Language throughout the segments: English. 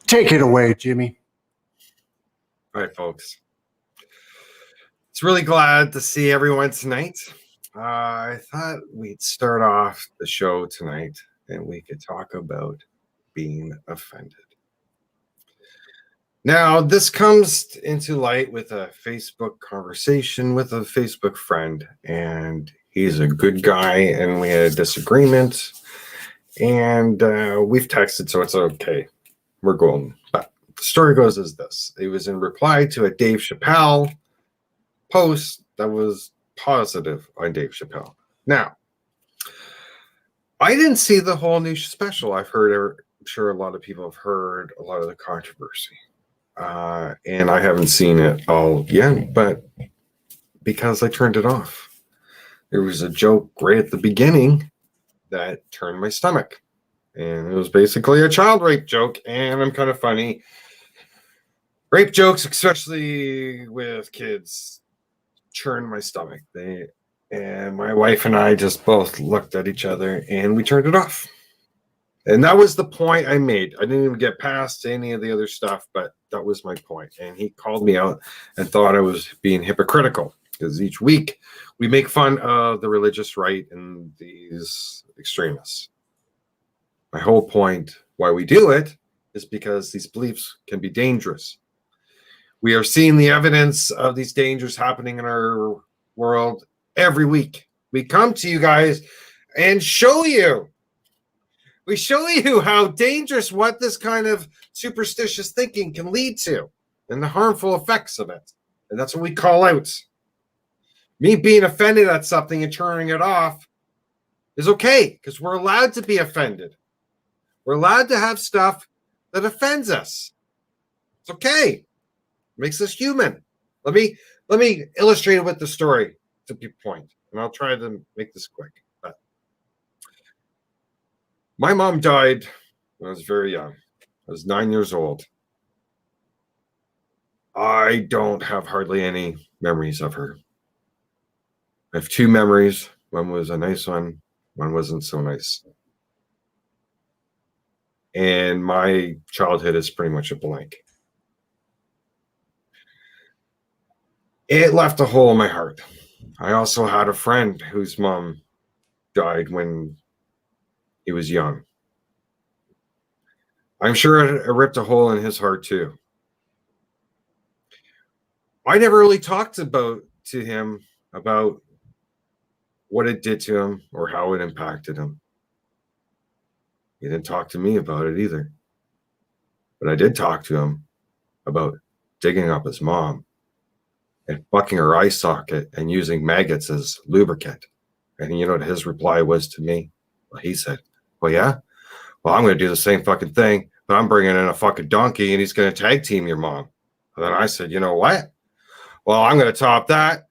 Take it away, Jimmy. All right, folks. It's really glad to see everyone tonight. I thought we'd start off the show tonight and we could talk about being offended. Now, this comes into light with a Facebook conversation with a Facebook friend, and he's a good guy, and we had a disagreement, and we've texted, so it's okay. We're golden. But the story goes as this. It was in reply to a Dave Chappelle post that was positive on Dave Chappelle. Now, I didn't see the whole new special. I'm sure a lot of people have heard a lot of the controversy. And I haven't seen it all yet, but because I turned it off. There was a joke right at the beginning that turned my stomach. And it was basically a child rape joke, and I'm kind of funny. Rape jokes, especially with kids, churn my stomach. And my wife and I just both looked at each other, and we turned it off. And that was the point I made. I didn't even get past any of the other stuff, but that was my point. And he called me out and thought I was being hypocritical because each week we make fun of the religious right and these extremists. My whole point why we do it is because these beliefs can be dangerous. We are seeing the evidence of these dangers happening in our world every week. We come to you guys and show you. We show you how dangerous what this kind of superstitious thinking can lead to and the harmful effects of it. And that's what we call out. Me being offended at something and turning it off is okay because we're allowed to be offended. We're allowed to have stuff that offends us. It's okay. It makes us human. Let me illustrate it with the story to be point, and I'll try to make this quick. My mom died when I was very young. I was 9 years old. I don't have hardly any memories of her. I have two memories. One was a nice one. One wasn't so nice. And my childhood is pretty much a blank. It left a hole in my heart. I also had a friend whose mom died when he was young. I'm sure it ripped a hole in his heart too. I never really talked to him about what it did to him or how it impacted him. He didn't talk to me about it either. But I did talk to him about digging up his mom and fucking her eye socket and using maggots as lubricant. And you know what his reply was to me? Well, he said, well, yeah? Well, I'm going to do the same fucking thing, but I'm bringing in a fucking donkey and he's going to tag team your mom. And then I said, you know what? Well, I'm going to top that.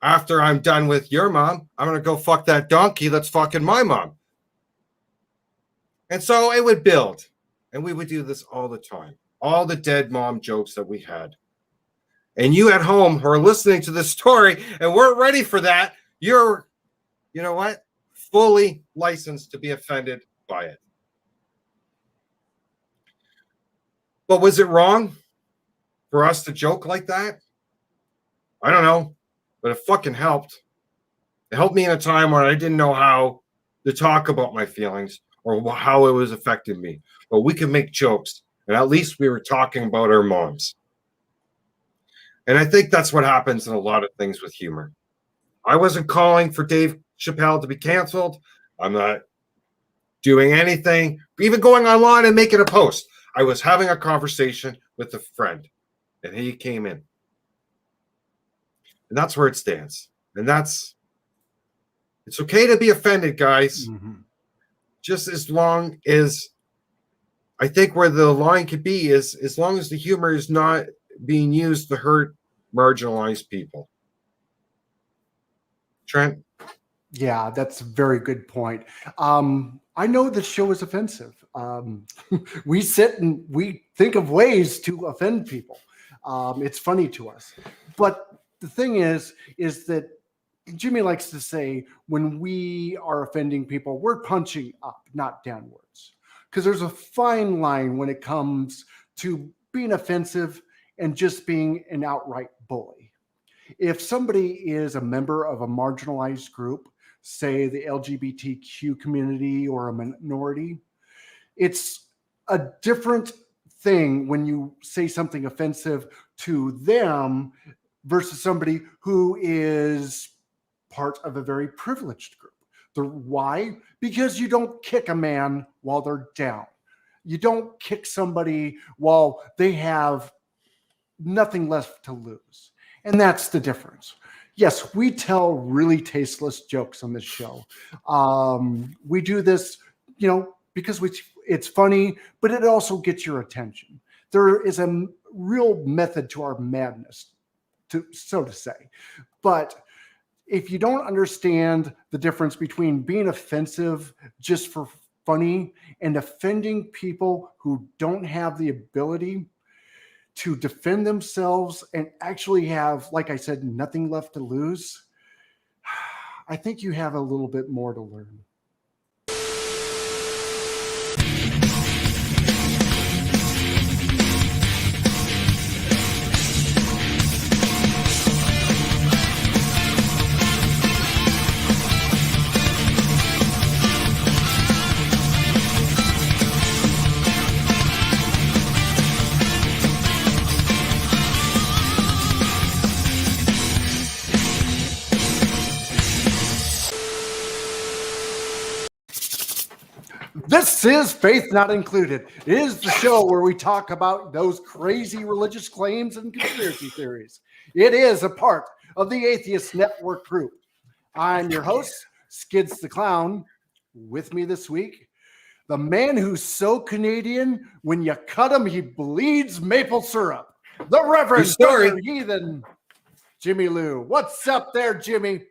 After I'm done with your mom, I'm going to go fuck that donkey that's fucking my mom. And so it would build. And we would do this all the time. All the dead mom jokes that we had. And you at home who are listening to this story and weren't ready for that, you're, you know what? Fully licensed to be offended by it. But was it wrong for us to joke like that? I don't know, but it fucking helped. It helped me in a time when I didn't know how to talk about my feelings or how it was affecting me. But we could make jokes, and at least we were talking about our moms. And I think that's what happens in a lot of things with humor. I wasn't calling for Dave Chappelle to be canceled. I'm not doing anything, even going online and making a post. I was having a conversation with a friend, and he came in. And that's where it stands. And it's okay to be offended, guys. Mm-hmm. Just as long as, I think where the line could be is as long as the humor is not being used to hurt marginalized people. Trent? Yeah, that's a very good point. I know the show is offensive. We sit and we think of ways to offend people. It's funny to us. But the thing is that Jimmy likes to say when we are offending people, we're punching up, not downwards. Because there's a fine line when it comes to being offensive and just being an outright bully. If somebody is a member of a marginalized group, say the LGBTQ community or a minority, it's a different thing when you say something offensive to them versus somebody who is part of a very privileged group. Why? Because you don't kick a man while they're down. You don't kick somebody while they have nothing left to lose. And that's the difference. Yes, we tell really tasteless jokes on this show. We do this, because it's funny, but it also gets your attention. There is a real method to our madness, so to say. But if you don't understand the difference between being offensive just for funny and offending people who don't have the ability to defend themselves and actually have, like I said, nothing left to lose, I think you have a little bit more to learn. This is Faith Not Included. It is the show where we talk about those crazy religious claims and conspiracy theories. It is a part of the Atheist Network group. I'm your host, Skids the Clown. With me this week, the man who's so Canadian, when you cut him, he bleeds maple syrup. The Reverend Dr. Heathen, Jimmy Lou. What's up there, Jimmy?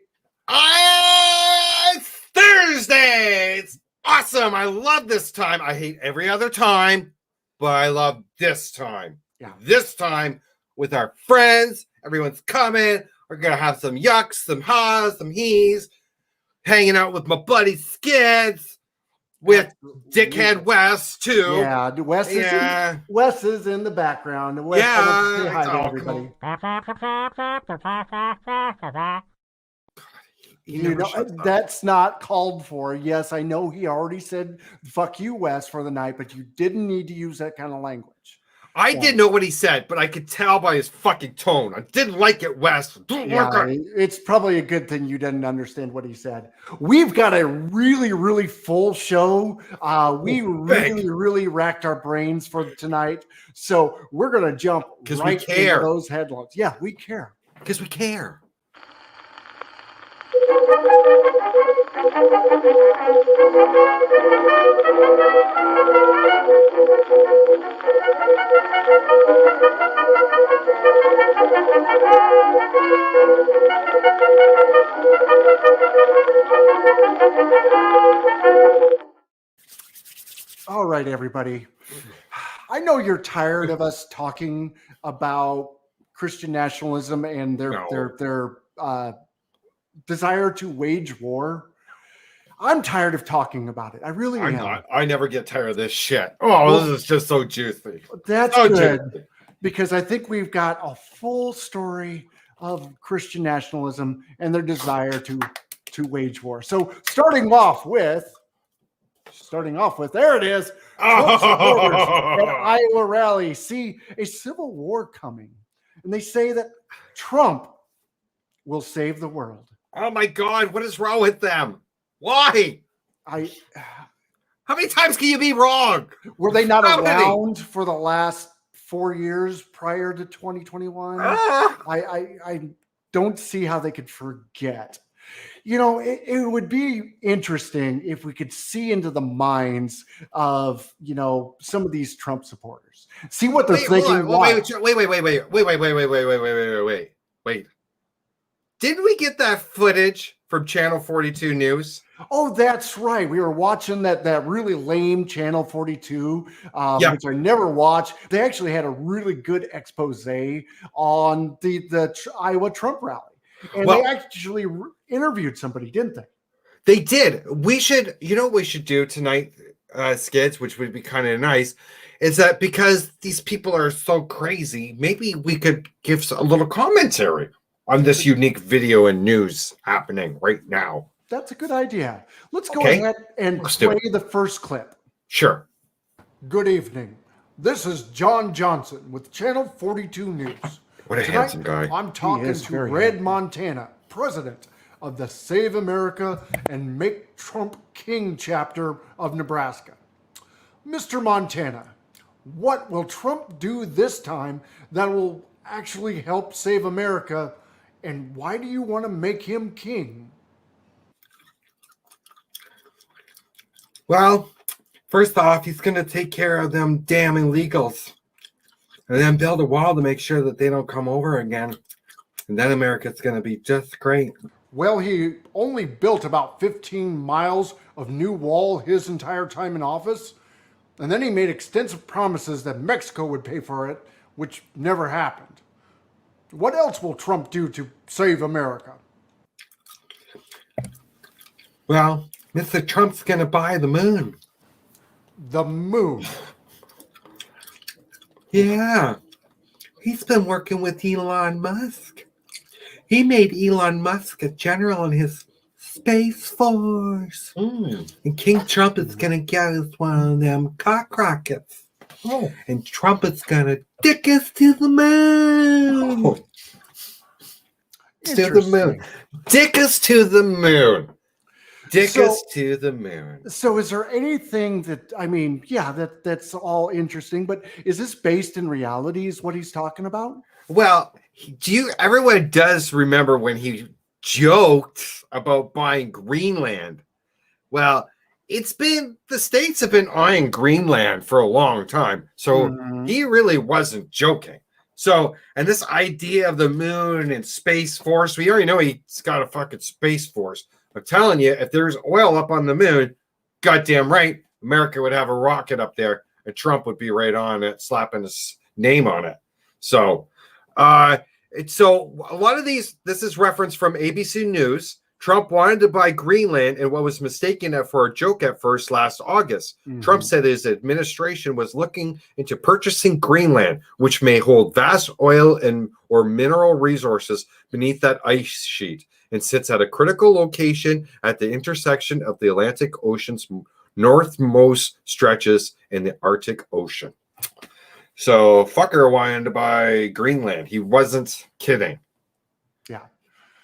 It's Thursday. It's awesome. I love this time. I hate every other time, but I love this time. Yeah. This time with our friends. Everyone's coming. We're going to have some yucks, some ha's, some he's. Hanging out with my buddy Skids. With Dickhead Wes, too. Yeah, Wes is in the background. Wes, say hi to everybody. That's not called for. Yes, I know he already said, fuck you, Wes, for the night, but you didn't need to use that kind of language. I didn't know what he said, but I could tell by his fucking tone. I didn't like it, Wes. It's probably a good thing you didn't understand what he said. We've got a really, really full show. We really racked our brains for tonight. So we're going to jump right into those headlines. Yeah, we care. Because we care. All right, everybody. I know you're tired of us talking about Christian nationalism and their desire to wage war. I'm tired of talking about it. I really am. Not. I never get tired of this shit. This is just so juicy. That's so good. Juicy. Because I think we've got a full story of Christian nationalism and their desire to wage war. So starting off with, there it is. Trump supporters at Iowa rally see a civil war coming. And they say that Trump will save the world. Oh my God, what is wrong with them? Why? How many times can you be wrong? Were they not around for the last 4 years prior to 2021? I don't see how they could forget. It would be interesting if we could see into the minds of, some of these Trump supporters. See what they're thinking. Wait. Didn't we get that footage from Channel 42 News? Oh, that's right. We were watching that really lame Channel 42, which I never watched. They actually had a really good expose on the Iowa Trump rally. And they actually interviewed somebody, didn't they? They did. We should, what we should do tonight? Skids, which would be kind of nice, is that because these people are so crazy, maybe we could give a little commentary on this unique video and news happening right now. That's a good idea. Let's go ahead and play the first clip. Sure. Good evening. This is John Johnson with Channel 42 News. What a handsome guy. I'm talking to Red Montana, president of the Save America and Make Trump King chapter of Nebraska. Mr. Montana, what will Trump do this time that will actually help save America, and why do you want to make him king? Well, first off, he's going to take care of them damn illegals and then build a wall to make sure that they don't come over again. And then America's going to be just great. Well, he only built about 15 miles of new wall his entire time in office. And then he made extensive promises that Mexico would pay for it, which never happened. What else will Trump do to save America? Well, Mr. Trump's going to buy the moon. The moon? Yeah. He's been working with Elon Musk. He made Elon Musk a general in his Space Force. And King Trump is going to get us one of them cock rockets. And Trump is going to dick us to the moon. To the moon. Dick us to the moon. Dick us to the moon. So is there anything that, I mean, yeah, that's all interesting, but is this based in reality is what he's talking about? Well, everyone does remember when he joked about buying Greenland. Well, the states have been eyeing Greenland for a long time. So he really wasn't joking. So, and this idea of the moon and Space Force, we already know he's got a fucking Space Force. I'm telling you, if there's oil up on the moon, goddamn right, America would have a rocket up there and Trump would be right on it, slapping his name on it. So, so a lot of this is reference from ABC News. Trump wanted to buy Greenland and what was mistaken for a joke at first last August. Trump said his administration was looking into purchasing Greenland, which may hold vast oil and or mineral resources beneath that ice sheet and sits at a critical location at the intersection of the Atlantic Ocean's northmost stretches in the Arctic Ocean. So fucker wanted to buy Greenland. He wasn't kidding. Yeah.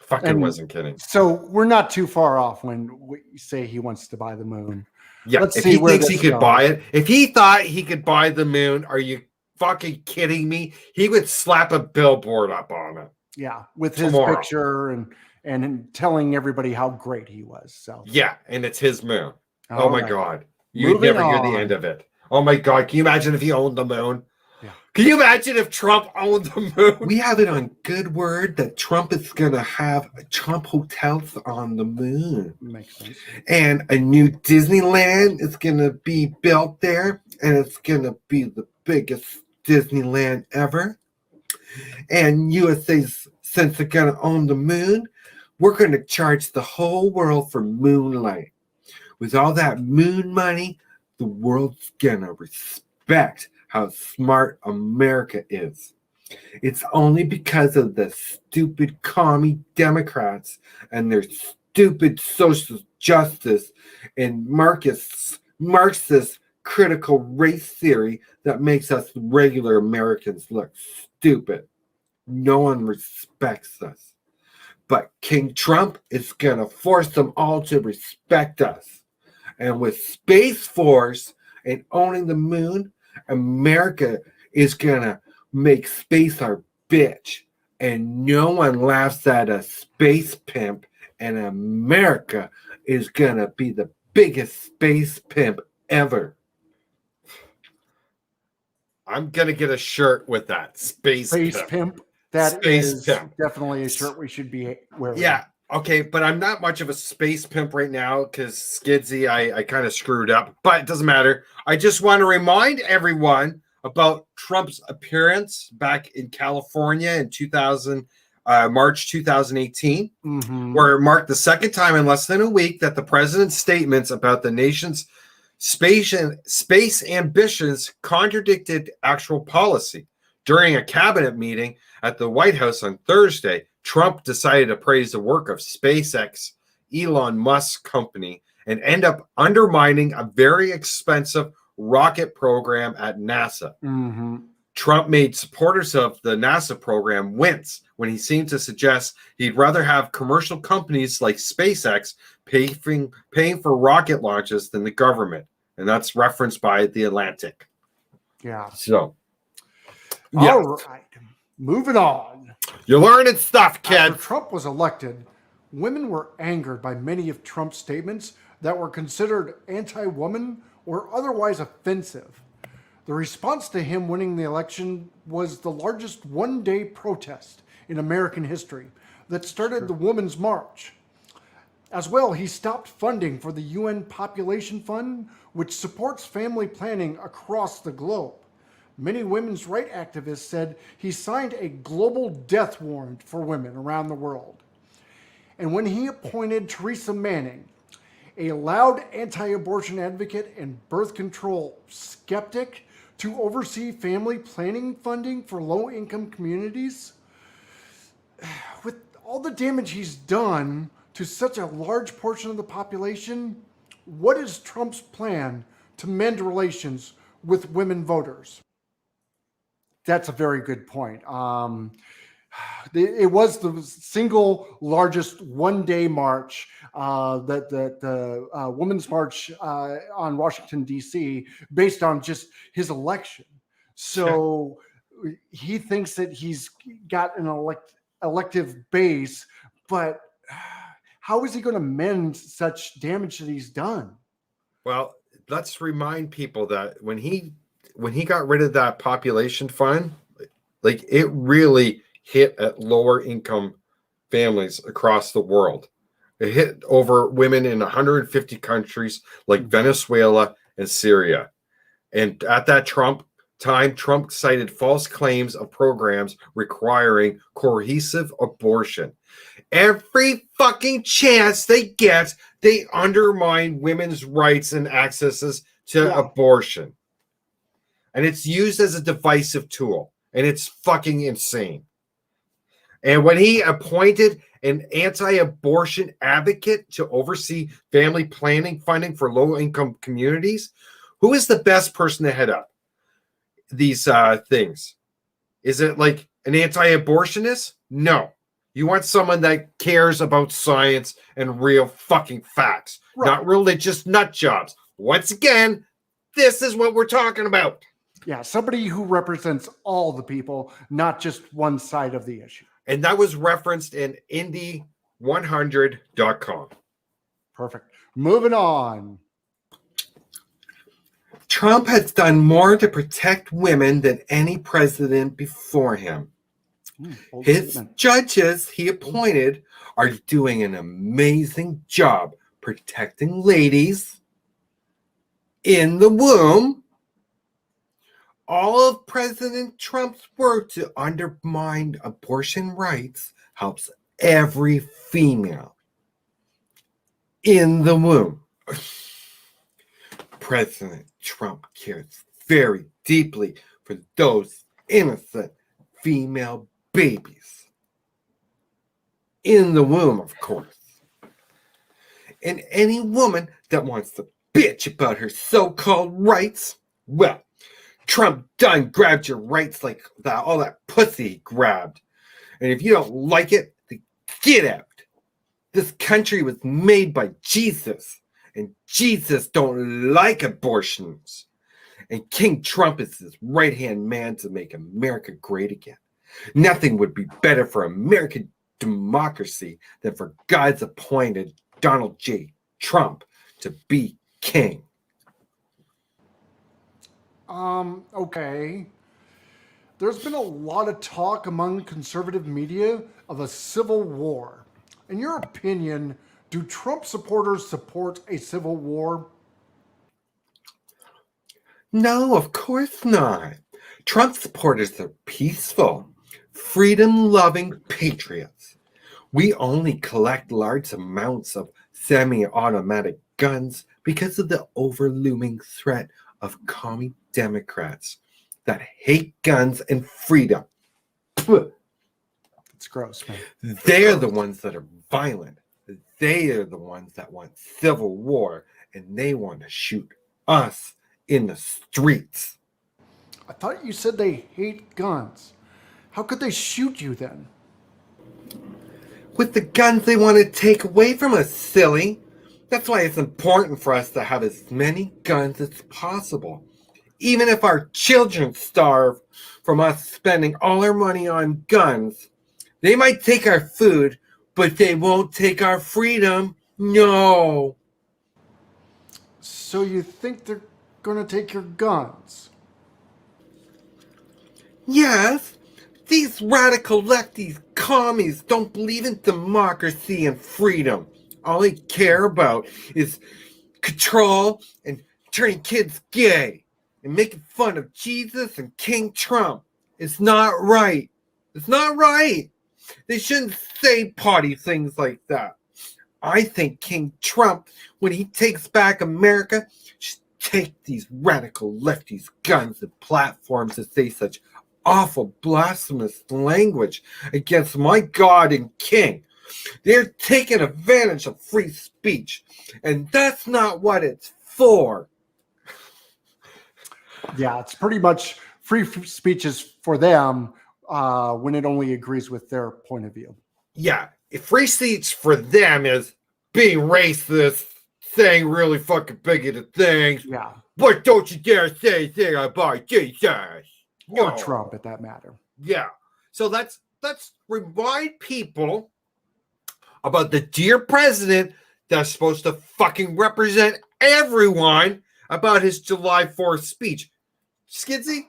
Fucking wasn't kidding. So we're not too far off when we say he wants to buy the moon. Yeah, Let's if see he where thinks he this could goes. buy it, if he thought he could buy the moon, are you fucking kidding me? He would slap a billboard up on it. Yeah, with his Tomorrow. picture and telling everybody how great he was. So yeah, and it's his moon. All my right. God. You'd Moving never hear on. the end of it. Oh my God. Can you imagine if he owned the moon? Yeah. Can you imagine if Trump owned the moon? We have it on good word that Trump is going to have Trump hotels on the moon. Makes sense. And a new Disneyland is going to be built there. And it's going to be the biggest Disneyland ever. And USA's, since they're going to own the moon, we're going to charge the whole world for moonlight. With all that moon money, the world's going to respect how smart America is. It's only because of the stupid commie Democrats and their stupid social justice and Marxist critical race theory that makes us regular Americans look stupid. No one respects us. But King Trump is going to force them all to respect us. And with Space Force and owning the moon, America is going to make space our bitch. And no one laughs at a space pimp. And America is going to be the biggest space pimp ever. I'm going to get a shirt with that. Space pimp. That Space is pimp. definitely a shirt we should be wearing. Yeah. Okay, but I'm not much of a space pimp right now because Skidsy, I kind of screwed up, but it doesn't matter. I just want to remind everyone about Trump's appearance back in California in March 2018, Mm-hmm. where it marked the second time in less than a week that the president's statements about the nation's Space ambitions contradicted actual policy. During a cabinet meeting at the White House on Thursday, Trump decided to praise the work of SpaceX, Elon Musk's company, and end up undermining a very expensive rocket program at NASA. Mm-hmm. Trump made supporters of the NASA program wince when he seemed to suggest he'd rather have commercial companies like SpaceX paying for rocket launches than the government. And that's referenced by The Atlantic. Yeah. So, all right. Moving on. You're learning stuff, kid. After Trump was elected, women were angered by many of Trump's statements that were considered anti-woman or otherwise offensive. The response to him winning the election was the largest one-day protest in American history that started the Women's March. As well, he stopped funding for the UN Population Fund, which supports family planning across the globe. Many women's rights activists said he signed a global death warrant for women around the world. And when he appointed Theresa Manning, a loud anti-abortion advocate and birth control skeptic, to oversee family planning funding for low-income communities, with all the damage he's done to such a large portion of the population, what is Trump's plan to mend relations with women voters? That's a very good point. It was the single largest one-day march, the Women's March on Washington, D.C., based on just his election. So he thinks that he's got an elective base, but how is he going to mend such damage that he's done? Well, let's remind people that when he got rid of that population fund, like it really hit at lower income families across the world. It hit over women in 150 countries like Venezuela and Syria. And at that Trump cited false claims of programs requiring coercive abortion. Every fucking chance they get, they undermine women's rights and accesses to abortion. And it's used as a divisive tool. And it's fucking insane. And when he appointed an anti-abortion advocate to oversee family planning funding for low-income communities, who is the best person to head up these things? Is it like an anti-abortionist? No. You want someone that cares about science and real fucking facts, not religious nut jobs. Once again, this is what we're talking about. Yeah, somebody who represents all the people, not just one side of the issue. And that was referenced in Indy100.com. Perfect. Moving on. Trump has done more to protect women than any president before him. His judges he appointed are doing an amazing job protecting ladies in the womb. All of President Trump's work to undermine abortion rights helps every female in the womb. President Trump cares very deeply for those innocent female babies in the womb, of course. And any woman that wants to bitch about her so-called rights, well, Trump done grabbed your rights like that, all that pussy he grabbed. And if you don't like it, then get out. This country was made by Jesus, and Jesus don't like abortions. And King Trump is his right-hand man to make America great again. Nothing would be better for American democracy than for God's appointed Donald J. Trump to be king. Okay. There's been a lot of talk among conservative media of a civil war. In your opinion, do Trump supporters support a civil war? No, of course not. Trump supporters are peaceful, freedom-loving patriots. We only collect large amounts of semi-automatic guns because of the overlooming threat of commie Democrats that hate guns and freedom. It's gross, man. They're the ones that are violent. They are the ones that want civil war, and they want to shoot us in the streets. I thought you said they hate guns. How could they shoot you then? With the guns they want to take away from us, silly. That's why it's important for us to have as many guns as possible. Even if our children starve from us spending all our money on guns, they might take our food, but they won't take our freedom. No. So you think they're going to take your guns? Yes, these radical lefties, commies, don't believe in democracy and freedom. All they care about is control and turning kids gay and making fun of Jesus and King Trump. It's not right. It's not right. They shouldn't say potty things like that. I think King Trump, when he takes back America, should take these radical lefties' guns and platforms to say such awful blasphemous language against my God and King. They're taking advantage of free speech, and that's not what it's for. Yeah, it's pretty much free speech is for them when it only agrees with their point of view. Yeah, if free speech for them is being racist, saying really fucking bigoted things, Yeah. but don't you dare say anything about Jesus. Or No. Trump, at that matter. Yeah. So let's remind people about the dear president that's supposed to fucking represent everyone about his July 4th speech. Skidsy,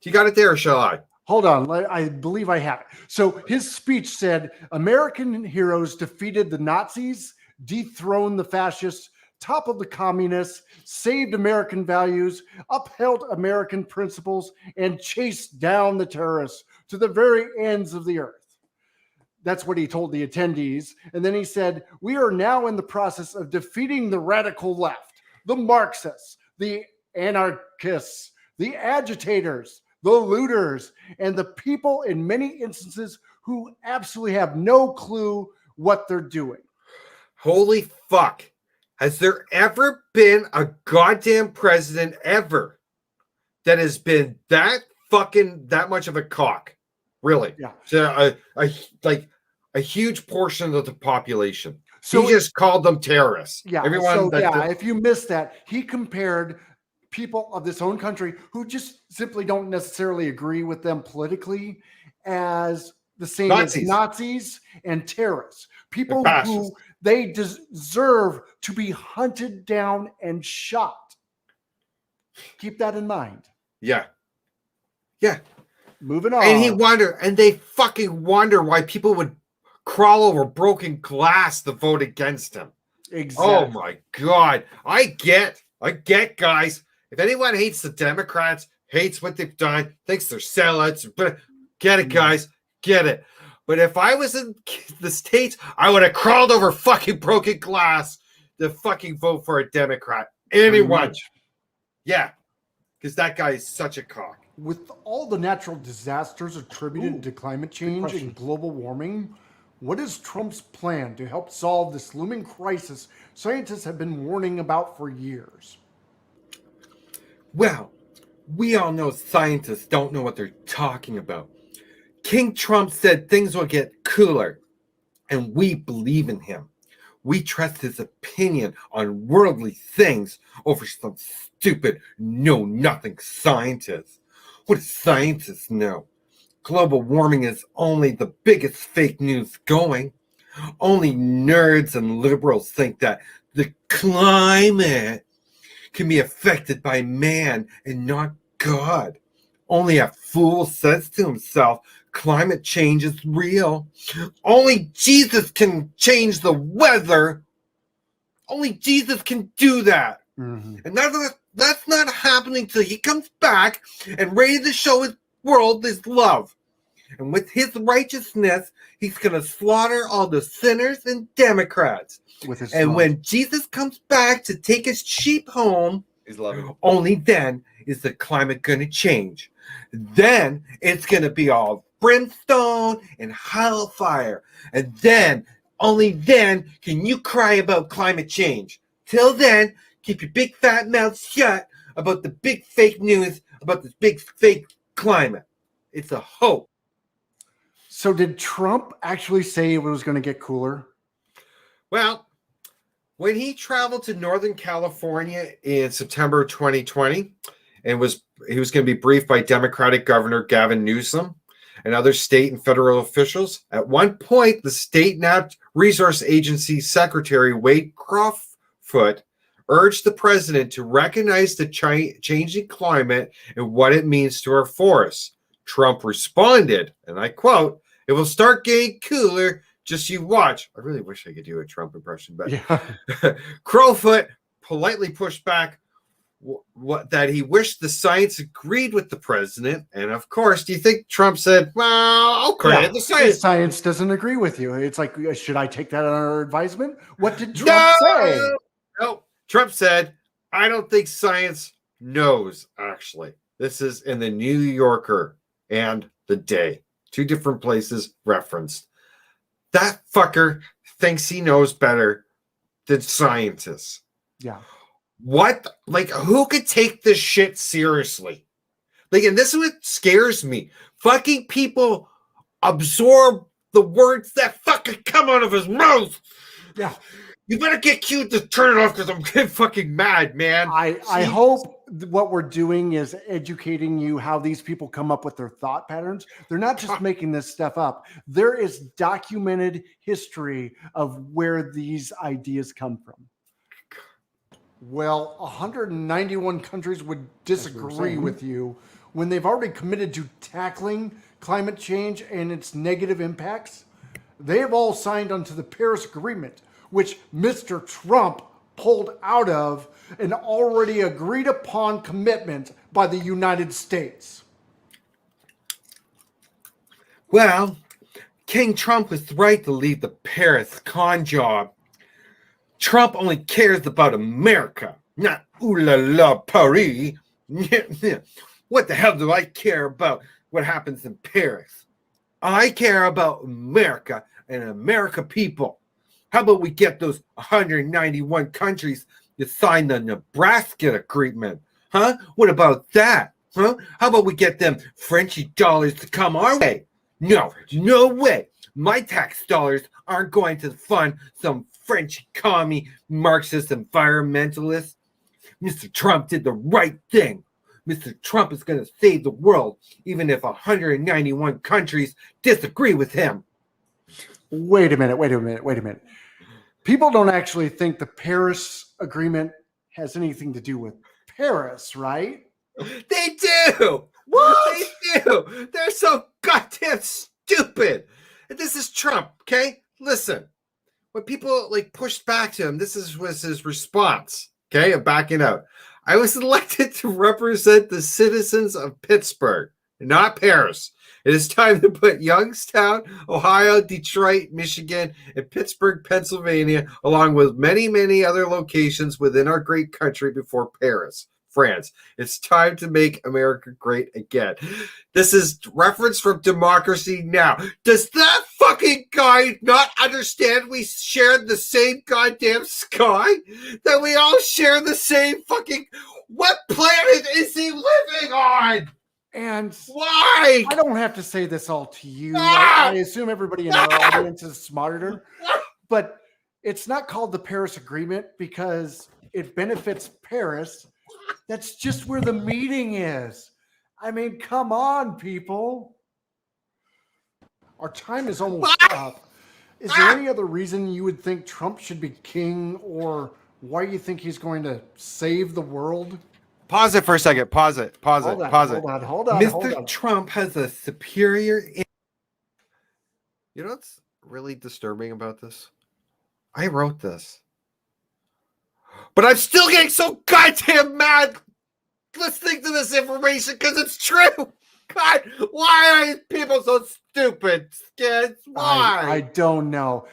you got it there, or shall I? Hold on. I believe I have it. So his speech said, American heroes defeated the Nazis, dethroned the fascists, toppled the communists, saved American values, upheld American principles, and chased down the terrorists to the very ends of the earth. That's what he told the attendees. And then he said, we are now in the process of defeating the radical left, the Marxists, the anarchists, the agitators, the looters, and the people in many instances who absolutely have no clue what they're doing. Holy fuck. Has there ever been a goddamn president ever that has been that much of a cock? Really? Yeah. So a huge portion of the population. So he just called them terrorists. Yeah. If you missed that, he compared people of this own country who just simply don't necessarily agree with them politically as the same as Nazis and terrorists. People who they deserve to be hunted down and shot. Keep that in mind. Yeah. Yeah. Moving on. And they fucking wonder why people would crawl over broken glass to vote against him. Exactly. Oh my God. I get, guys. If anyone hates the Democrats, hates what they've done, thinks they're sellouts, but get it, guys. Get it. But if I was in the States, I would have crawled over fucking broken glass to fucking vote for a Democrat. Anyone. Yeah. Because that guy is such a cock. With all the natural disasters attributed to climate change and global warming, what is Trump's plan to help solve this looming crisis scientists have been warning about for years? Well, we all know scientists don't know what they're talking about. King Trump said things will get cooler, and we believe in him. We trust his opinion on worldly things over some stupid, know-nothing scientists. What do scientists know? Global warming is only the biggest fake news going. Only nerds and liberals think that the climate can be affected by man and not God. Only a fool says to himself, climate change is real. Only Jesus can change the weather. Only Jesus can do that. Mm-hmm. And that's not happening till he comes back and ready to show his world his love. And with his righteousness, he's going to slaughter all the sinners and Democrats. With his And throne. when Jesus comes back to take his sheep home, He's loving. only then is the climate going to change. Then it's going to be all brimstone and hellfire. And then, only then, can you cry about climate change. Till then, keep your big fat mouth shut about the big fake news about this big fake climate. It's a hoax. So did Trump actually say it was going to get cooler? Well, when he traveled to Northern California in September 2020 and he was going to be briefed by Democratic Governor Gavin Newsom and other state and federal officials, at one point, the State Natural Resource Agency Secretary Wade Crowfoot urged the president to recognize the changing climate and what it means to our forests. Trump responded, and I quote, "It will start getting cooler. Just you watch." I really wish I could do a Trump impression, but Yeah. Crowfoot politely pushed back that he wished the science agreed with the president. And of course, do you think Trump said, "Well, okay, the science"? Science doesn't agree with you. It's like, should I take that under advisement? What did Trump say? No. Trump said, "I don't think science knows, actually." This is in the New Yorker and The Day. Two different places referenced. That fucker thinks he knows better than scientists. Yeah. What? Like, who could take this shit seriously? Like, and this is what scares me. Fucking people absorb the words that fucking come out of his mouth. Yeah. You better get cute to turn it off because I'm getting fucking mad, man. I hope what we're doing is educating you how these people come up with their thought patterns. They're not just making this stuff up. There is documented history of where these ideas come from. Well, 191 countries would disagree with you when they've already committed to tackling climate change and its negative impacts. They have all signed onto the Paris Agreement, which Mr. Trump pulled out of an already agreed upon commitment by the United States. Well, King Trump was right to leave the Paris con job. Trump only cares about America, not ooh la la Paris. What the hell do I care about what happens in Paris? I care about America and America people. How about we get those 191 countries to sign the Nebraska agreement? Huh? What about that? Huh? How about we get them Frenchy dollars to come our way? No way. My tax dollars aren't going to fund some French commie Marxist environmentalist. Mr. Trump did the right thing. Mr. Trump is going to save the world, even if 191 countries disagree with him. Wait a minute. People don't actually think the Paris Agreement has anything to do with Paris, right? They do. What? They do. They're so goddamn stupid. And this is Trump, okay? Listen. When people pushed back to him, was his response, okay, of backing out. I was elected to represent the citizens of Pittsburgh, not Paris. It is time to put Youngstown, Ohio, Detroit, Michigan, and Pittsburgh, Pennsylvania, along with many, many other locations within our great country before Paris, France. It's time to make America great again. This is reference from Democracy Now! Does that fucking guy not understand we share the same goddamn sky? That we all share the same fucking... What planet is he living on? And why? I don't have to say this all to you. Ah! I assume everybody in our audience is smarter. But it's not called the Paris Agreement because it benefits Paris. That's just where the meeting is. I mean, come on, people. Our time is almost up. Is there any other reason you would think Trump should be king, or why you think he's going to save the world? Pause it for a second. Pause it. Pause it. Hold on. Mr. Trump has a superior... You know what's really disturbing about this? I wrote this. But I'm still getting so goddamn mad listening to this information because it's true. God, why are people so stupid, Skids? Why? I don't know.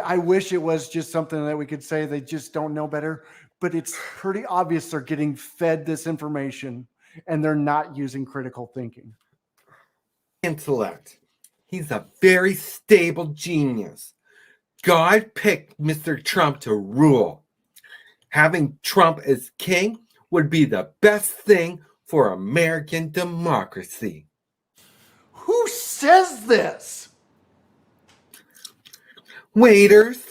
I wish it was just something that we could say they just don't know better, but it's pretty obvious they're getting fed this information and they're not using critical thinking. Intellect. He's a very stable genius. God picked Mr. Trump to rule. Having Trump as king would be the best thing for American democracy. Who says this? Waiters.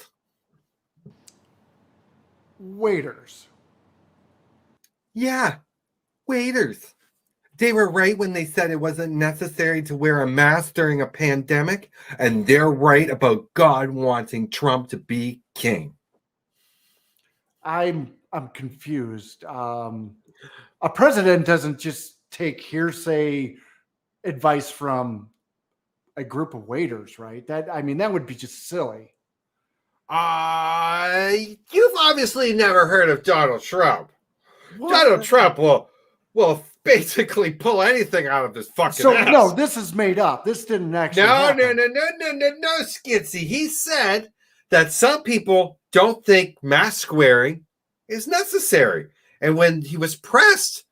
Waiters. Yeah, waiters. They were right when they said it wasn't necessary to wear a mask during a pandemic, and they're right about God wanting Trump to be king. I'm confused. A president doesn't just take hearsay advice from a group of waiters, right? That would be just silly. You've obviously never heard of Donald Trump. What? Donald Trump will basically pull anything out of his fucking ass. No, this is made up. This didn't actually happen. No, Skidsy. He said that some people don't think mask wearing is necessary. And when he was pressed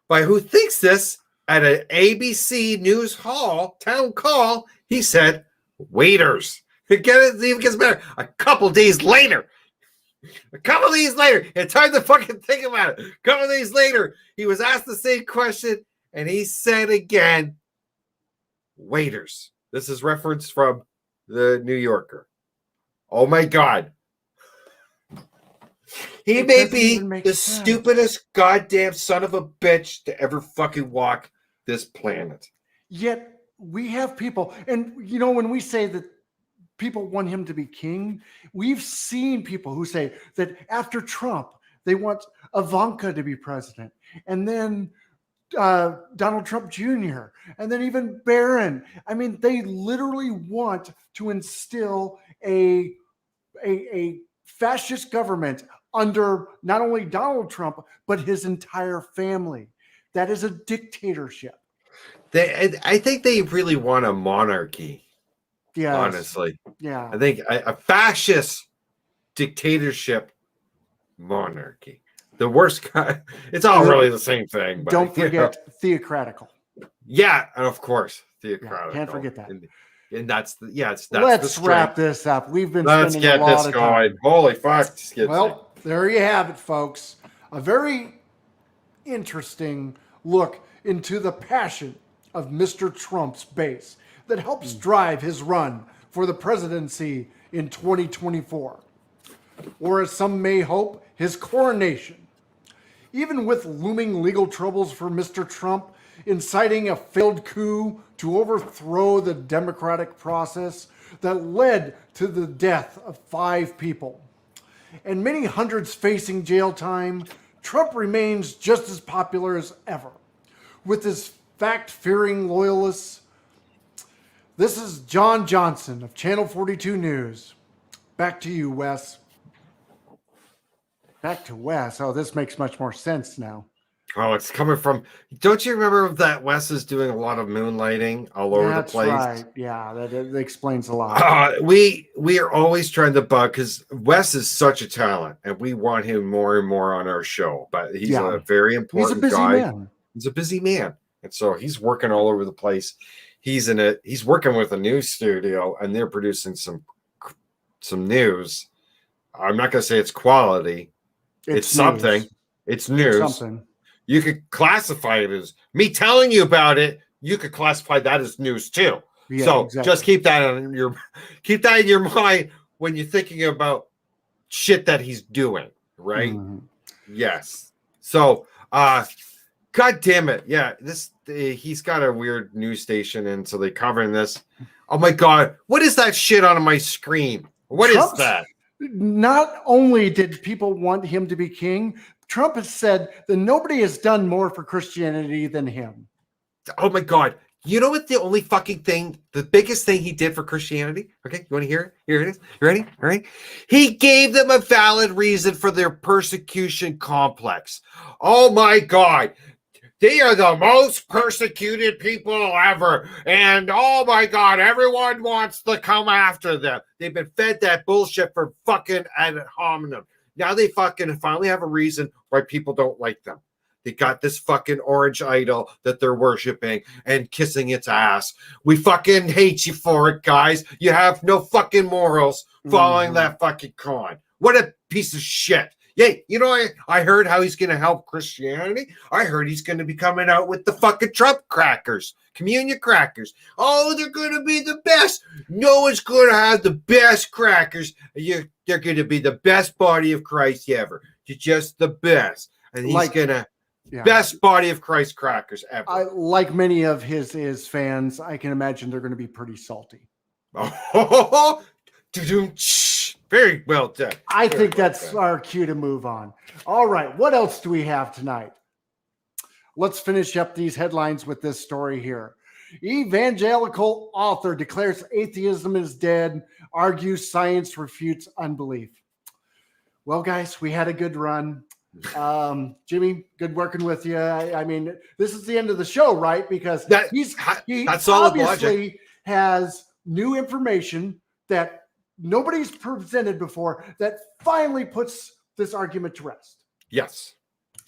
by who thinks this at an ABC News town call, he said, waiters. It even gets better. A couple days later, it's hard to fucking think about it. A couple days later, he was asked the same question, and he said again, waiters. This is reference from the New Yorker. Oh my God. He may be the stupidest goddamn son of a bitch to ever fucking walk this planet. Yet we have people, and when we say that people want him to be king, we've seen people who say that after Trump, they want Ivanka to be president, and then Donald Trump Jr., and then even Barron. I mean, they literally want to instill a fascist government under not only Donald Trump, but his entire family. That is a dictatorship. I think they really want a monarchy. Yeah, honestly. Yeah. I think a fascist dictatorship monarchy. The worst kind. It's all really the same thing. But, don't forget theocratical. Yeah, and of course, theocratical. Can't forget that. And that's let's wrap this up. We've been let's spending get a lot this of going. time. Holy fuck. Well, there you have it, folks. A very interesting look into the passion of Mr. Trump's base that helps drive his run for the presidency in 2024. Or as some may hope, his coronation. Even with looming legal troubles for Mr. Trump, inciting a failed coup to overthrow the democratic process that led to the death of 5 people, and many hundreds facing jail time, Trump remains just as popular as ever. With his fact-fearing loyalists, this is John Johnson of Channel 42 News. Back to you, Wes. Back to Wes. Oh, this makes much more sense now. Oh, it's coming from. Don't you remember that Wes is doing a lot of moonlighting all over the place? That's right. Yeah, that explains a lot. We are always trying to bug because Wes is such a talent, and we want him more and more on our show. But he's a very important guy. Man. He's a busy man, and so he's working all over the place. He's working with a news studio, and they're producing some news. I'm not going to say it's quality. It's something. It's news. It's something. You could classify it as me telling you about it. You could classify that as news too. Yeah, so exactly. Just keep that in your mind when you're thinking about shit that he's doing, right? Mm-hmm. Yes. So, God damn it, yeah. He's got a weird news station, and so they're covering this. Oh my God, what is that shit on my screen? What is that? Not only did people want him to be king, Trump has said that nobody has done more for Christianity than him. Oh my God. You know what the only fucking thing, the biggest thing he did for Christianity? Okay, you want to hear it? Here it is. You ready? All right. He gave them a valid reason for their persecution complex. Oh my God. They are the most persecuted people ever. And oh my God, everyone wants to come after them. They've been fed that bullshit for fucking ad hominem. Now they fucking finally have a reason why people don't like them. They got this fucking orange idol that they're worshiping and kissing its ass. We fucking hate you for it, guys. You have no fucking morals following that fucking con. What a piece of shit. Yeah, you know, I heard how he's going to help Christianity. I heard he's going to be coming out with the fucking Trump crackers, communion crackers. Oh, they're going to be the best. No one's going to have the best crackers. They're going to be the best body of Christ ever. You're just the best. And he's going to best body of Christ crackers ever. Like many of his fans, I can imagine they're going to be pretty salty. Oh, very well done. I think that's our cue to move on. All right, what else do we have tonight? Let's finish up these headlines with this story here. Evangelical author declares atheism is dead, argues science refutes unbelief. Well, guys, we had a good run. Jimmy, good working with you. I mean, this is the end of the show, right? Because he obviously has new information that nobody's presented before that finally puts this argument to rest. Yes.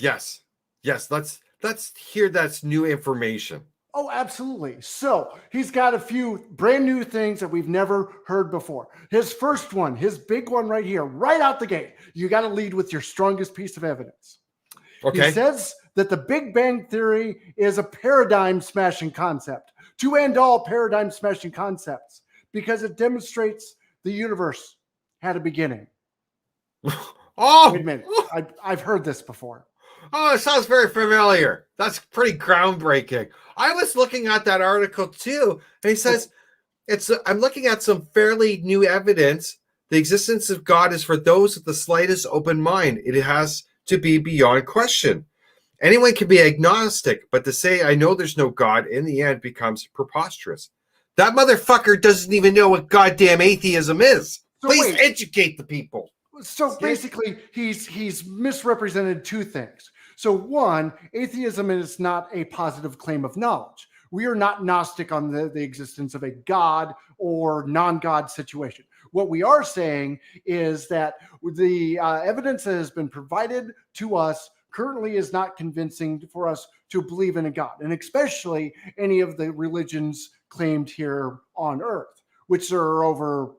Let's hear that's new information. Oh, absolutely. So he's got a few brand new things that we've never heard before. His first one, his big one right here, right out the gate. You got to lead with your strongest piece of evidence. Okay. He says that the Big Bang Theory is a paradigm-smashing concept to end all paradigm-smashing concepts because it demonstrates the universe had a beginning. Oh, wait a minute. I've heard this before. Oh, it sounds very familiar. That's pretty groundbreaking. I was looking at that article too, and he says I'm looking at some fairly new evidence. The existence of God is for those with the slightest open mind. It has to be beyond question. Anyone can be agnostic, but to say I know there's no God in the end becomes preposterous. That motherfucker doesn't even know what goddamn atheism is. So please educate the people. So basically, he's misrepresented two things. So one, atheism is not a positive claim of knowledge. We are not Gnostic on the existence of a God or non-God situation. What we are saying is that the evidence that has been provided to us currently is not convincing for us to believe in a God, and especially any of the religions claimed here on Earth, which there are over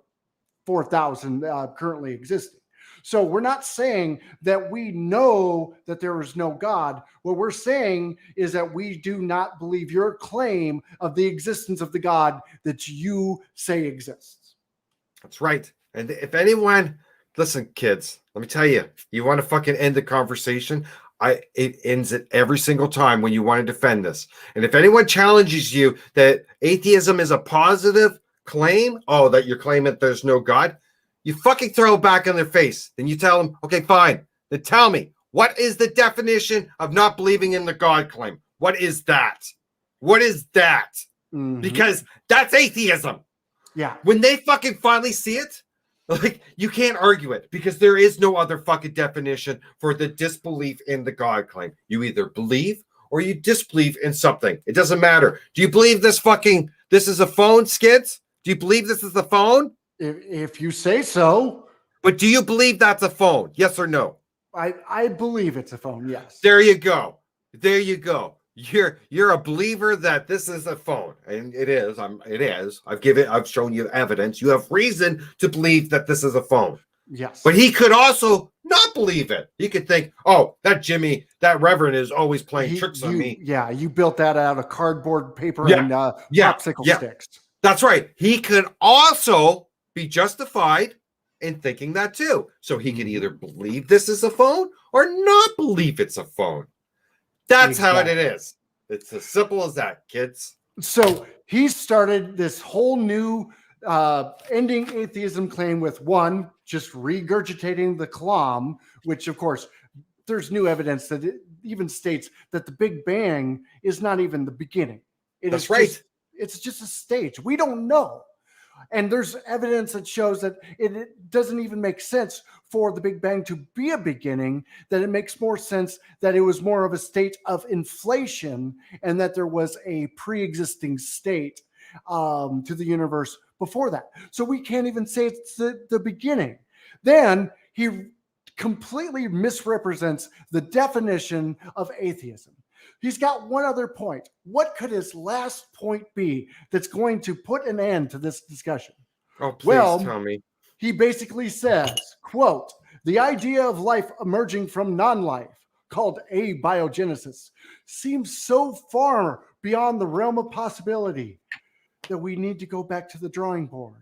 4,000 currently existing. So we're not saying that we know that there is no God. What we're saying is that we do not believe your claim of the existence of the God that you say exists. That's right. And if anyone, listen, kids, let me tell you, you want to fucking end the conversation? It ends it every single time when you want to defend this. And if anyone challenges you that atheism is a positive claim, that you're claiming that there's no God, you fucking throw it back in their face. Then you tell them, okay, fine. Then tell me, what is the definition of not believing in the God claim? What is that? What is that? Mm-hmm. Because that's atheism. Yeah. When they fucking finally see it, like, you can't argue it because there is no other fucking definition for the disbelief in the God claim. You either believe or you disbelieve in something. It doesn't matter. Do you believe this is a phone, Skids? Do you believe this is a phone? If you say so. But do you believe that's a phone? Yes or no? I believe it's a phone, yes. There you go. There you go. You're a believer that this is a phone, and it is. It is. I've shown you evidence. You have reason to believe that this is a phone. Yes. But he could also not believe it. He could think, that Reverend is always playing tricks on me. Yeah, you built that out of cardboard paper and popsicle sticks. That's right. He could also be justified in thinking that too. So he could either believe this is a phone or not believe it's a phone. That's how it is. It's as simple as that, kids. So he started this whole new ending atheism claim with one, just regurgitating the Kalam, which of course there's new evidence that it even states that the Big Bang is not even the beginning. That's right. It's just a stage. We don't know. And there's evidence that shows that it doesn't even make sense for the Big Bang to be a beginning, that it makes more sense that it was more of a state of inflation and that there was a pre-existing state to the universe before that. So we can't even say it's the beginning. Then he completely misrepresents the definition of atheism. He's got one other point. What could his last point be that's going to put an end to this discussion? Oh, please tell me. He basically says, quote, the idea of life emerging from non-life, called abiogenesis, seems so far beyond the realm of possibility that we need to go back to the drawing board.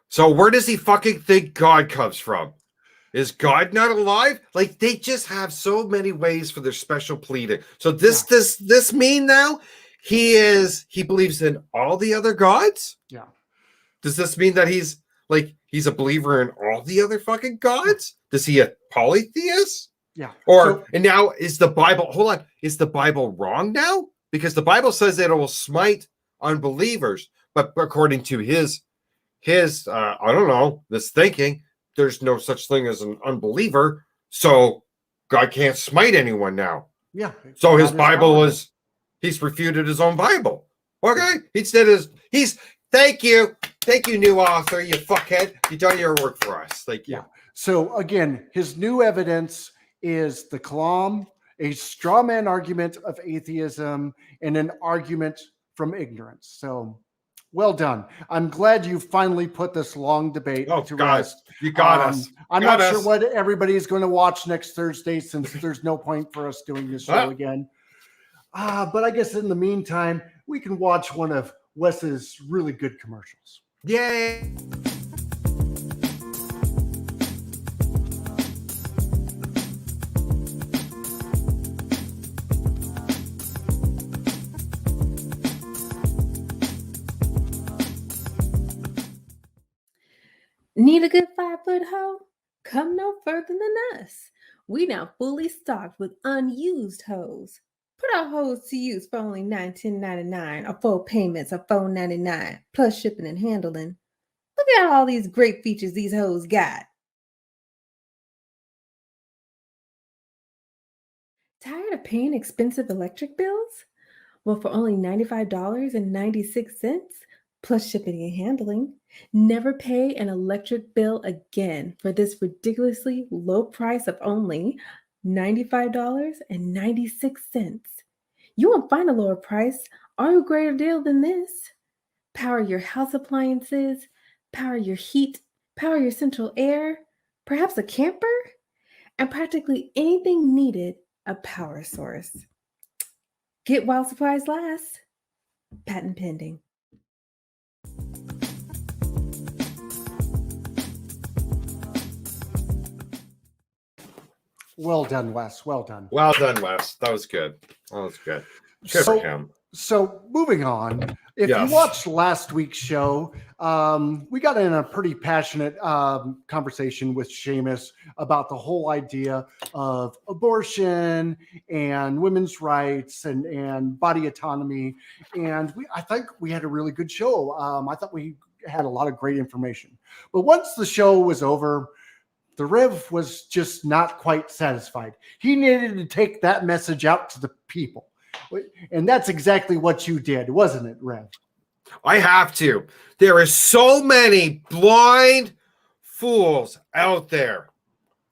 So where does he fucking think God comes from? Is God not alive? Like, they just have so many ways for their special pleading. So this mean now he believes in all the other gods? Yeah. Does this mean that he's a believer in all the other fucking gods? Does he a polytheist? Yeah. And now is the Bible, hold on, is the Bible wrong now? Because the Bible says that it will smite unbelievers, but according to his I don't know, this thinking, there's no such thing as an unbeliever, so God can't smite anyone now. Yeah. So his Bible he's refuted his own Bible. Okay, thank you, new author, you fuckhead. You done your work for us. Thank you. Yeah. So again, his new evidence is the Kalam, a straw man argument of atheism, and an argument from ignorance. So well done. I'm glad you finally put this long debate to rest. You got us. I'm not sure what everybody's going to watch next Thursday, since there's no point for us doing this show again. But I guess in the meantime, we can watch one of Wes's really good commercials. Yay! Need a good 5-foot hoe? Come no further than us. We now fully stocked with unused hoes. Put our hoes to use for only $19.99 or 4 payments of $4.99 plus shipping and handling. Look at all these great features these hoes got. Tired of paying expensive electric bills? Well, for only $95.96 plus shipping and handling, never pay an electric bill again for this ridiculously low price of only $95.96. You won't find a lower price or a greater deal than this. Power your house appliances, power your heat, power your central air, perhaps a camper, and practically anything needed a power source. Get while supplies last. Patent pending. Well done, Wes. Well done. Well done, Wes. That was good. Good for him. So moving on, if you watched last week's show, we got in a pretty passionate conversation with Seamus about the whole idea of abortion and women's rights and body autonomy. And I think we had a really good show. I thought we had a lot of great information. But once the show was over, the Rev was just not quite satisfied. He needed to take that message out to the people. And that's exactly what you did, wasn't it, Rev? I have to. There are so many blind fools out there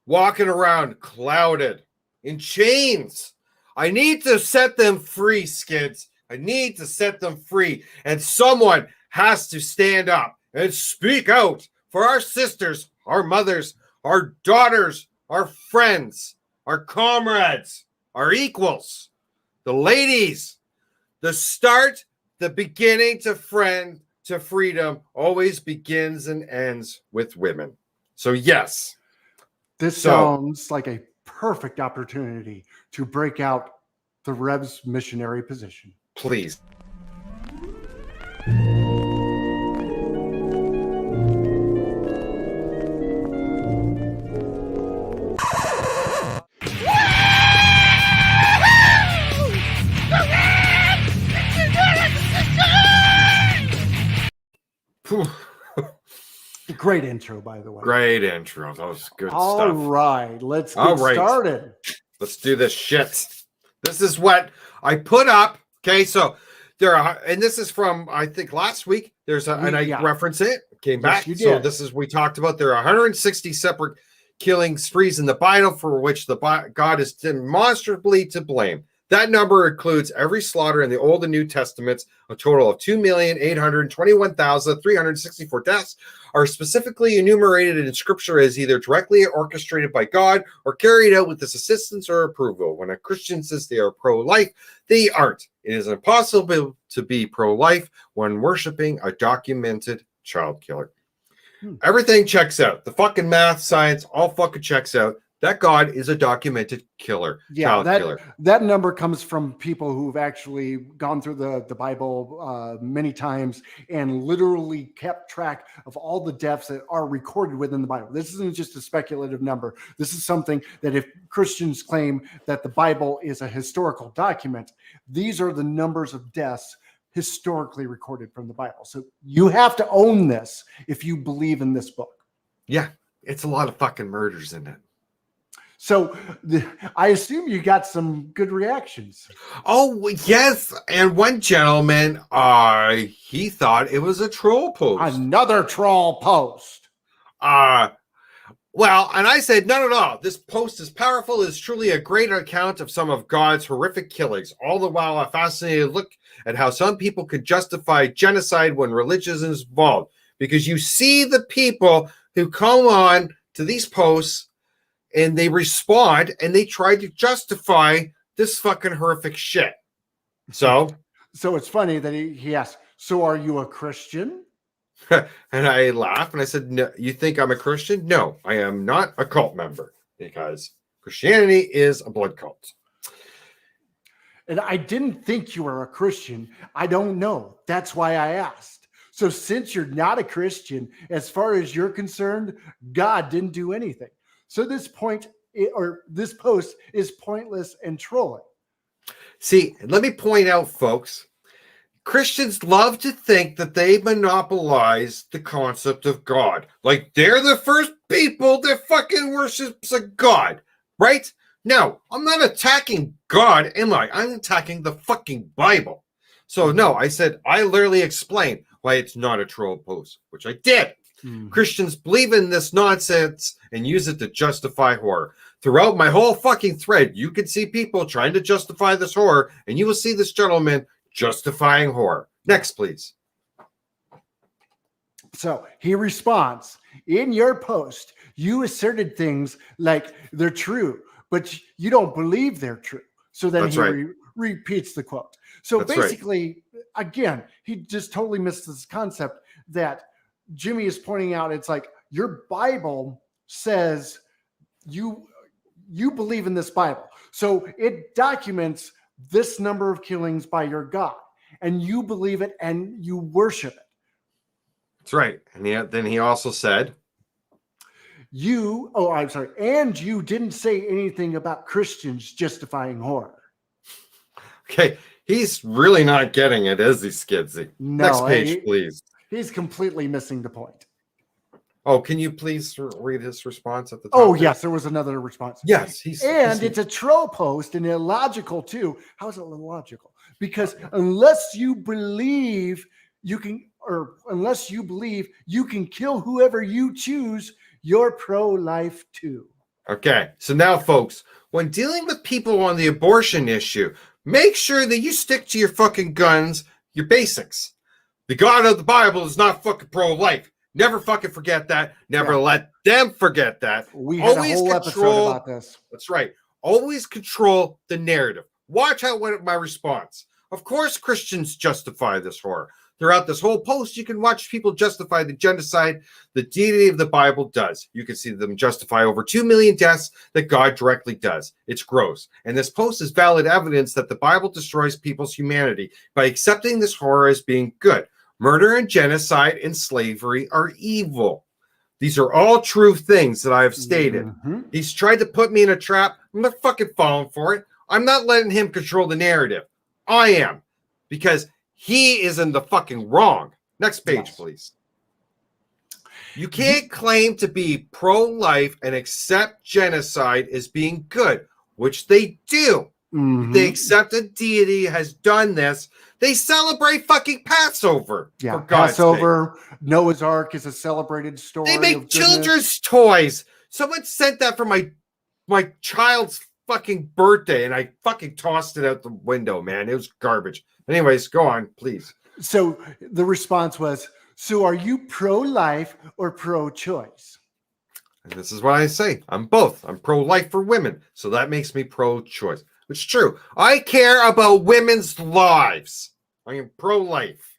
walking around clouded in chains. I need to set them free, Skids. I need to set them free. And someone has to stand up and speak out for our sisters, our mothers, our daughters, our friends, our comrades, our equals, the ladies. The start, the beginning to freedom always begins and ends with women. So yes. This sounds like a perfect opportunity to break out the Rev's missionary position. Please. Great intro, by the way. Great intro. That was good All stuff. right, let's get All right. started. Let's do this shit. This is what I put up. Okay, so there are, and this is from I think last week. And I reference it. Came back. You So did. this is we talked about. There are 160 separate killing sprees in the Bible for which God is demonstrably to blame. That number includes every slaughter in the Old and New Testaments. A total of 2,821,364 deaths are specifically enumerated in Scripture as either directly orchestrated by God or carried out with His assistance or approval. When a Christian says they are pro-life, they aren't. It is impossible to be pro-life when worshiping a documented child killer. Everything checks out. The fucking math, science, all fucking checks out. That God is a documented killer. Yeah, killer. That number comes from people who've actually gone through the Bible many times and literally kept track of all the deaths that are recorded within the Bible. This isn't just a speculative number. This is something that if Christians claim that the Bible is a historical document, these are the numbers of deaths historically recorded from the Bible. So you have to own this if you believe in this book. Yeah, it's a lot of fucking murders in it. So I assume you got some good reactions. Oh, yes. And one gentleman, he thought it was a troll post. Another troll post. Well, and I said, no. This post is powerful. It's truly a great account of some of God's horrific killings. All the while, a fascinating look at how some people could justify genocide when religion is involved. Because you see the people who come on to these posts and they respond and they try to justify this fucking horrific shit. So it's funny that he asked, so are you a Christian? And I laughed and I said, no, you think I'm a Christian? No, I am not a cult member because Christianity is a blood cult. And I didn't think you were a Christian. I don't know. That's why I asked. So since you're not a Christian, as far as you're concerned, God didn't do anything. So this post is pointless and trolling. See, let me point out, folks, Christians love to think that they monopolize the concept of God. Like they're the first people that fucking worships a God, right? No, I'm not attacking God, am I? I'm attacking the fucking Bible. So no, I said, I literally explained why it's not a troll post, which I did. Christians believe in this nonsense and use it to justify horror. Throughout my whole fucking thread, you can see people trying to justify this horror, and you will see this gentleman justifying horror. Next, please. So he responds, in your post, you asserted things like they're true, but you don't believe they're true. So then repeats the quote. So that's basically, again, he just totally missed this concept that Jimmy is pointing out. It's like your Bible says you believe in this Bible. So it documents this number of killings by your God, and you believe it and you worship it. That's right. And then he also said, and you didn't say anything about Christians justifying horror. Okay, he's really not getting it, is he, Skidsy? No, next page, please. He's completely missing the point. Oh, can you please read his response at the top? Oh, yes, there was another response. Yes, it's a troll post and illogical too. How is it illogical? Because unless you believe you can kill whoever you choose, you're pro-life too. Okay, so now, folks, when dealing with people on the abortion issue, make sure that you stick to your fucking guns, your basics. The God of the Bible is not fucking pro-life. Never fucking forget that. Never let them forget that. We had a whole episode about this. That's right. Always control the narrative. Watch out what my response. Of course, Christians justify this horror. Throughout this whole post, you can watch people justify the genocide the deity of the Bible does. You can see them justify over 2 million deaths that God directly does. It's gross. And this post is valid evidence that the Bible destroys people's humanity by accepting this horror as being good. Murder and genocide and slavery are evil. These are all true things that I have stated. He's tried to put me in a trap. I'm not fucking falling for it. I'm not letting him control the narrative. I am. Because he is in the fucking wrong. Next page, please. You can't claim to be pro-life and accept genocide as being good, which they do. They accept a deity has done this. They celebrate fucking Passover. Yeah, for God's Passover, Noah's Ark is a celebrated story. sake. They make children's toys. Someone sent that for my child's fucking birthday, and I fucking tossed it out the window, man. It was garbage. Anyways, go on, please. So the response was, so are you pro-life or pro-choice? And this is what I say. I'm both. I'm pro-life for women, so that makes me pro-choice. It's true. I care about women's lives. I am pro-life.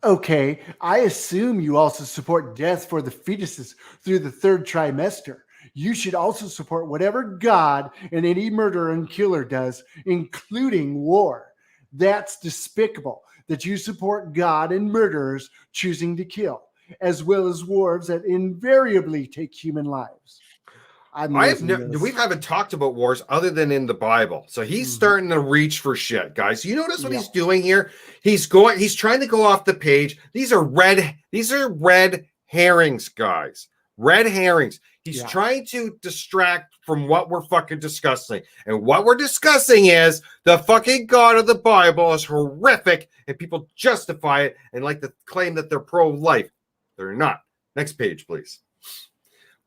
Okay, I assume you also support death for the fetuses through the 3rd trimester. You should also support whatever God and any murderer and killer does, including war. That's despicable that you support God and murderers choosing to kill, as well as wars that invariably take human lives. We haven't talked about wars other than in the Bible. So he's starting to reach for shit, guys. You notice what he's doing here? He's trying to go off the page. These are red herrings, guys. Red herrings. He's trying to distract from what we're fucking discussing. And what we're discussing is the fucking God of the Bible is horrific, and people justify it and like to claim that they're pro-life. They're not. Next page, please.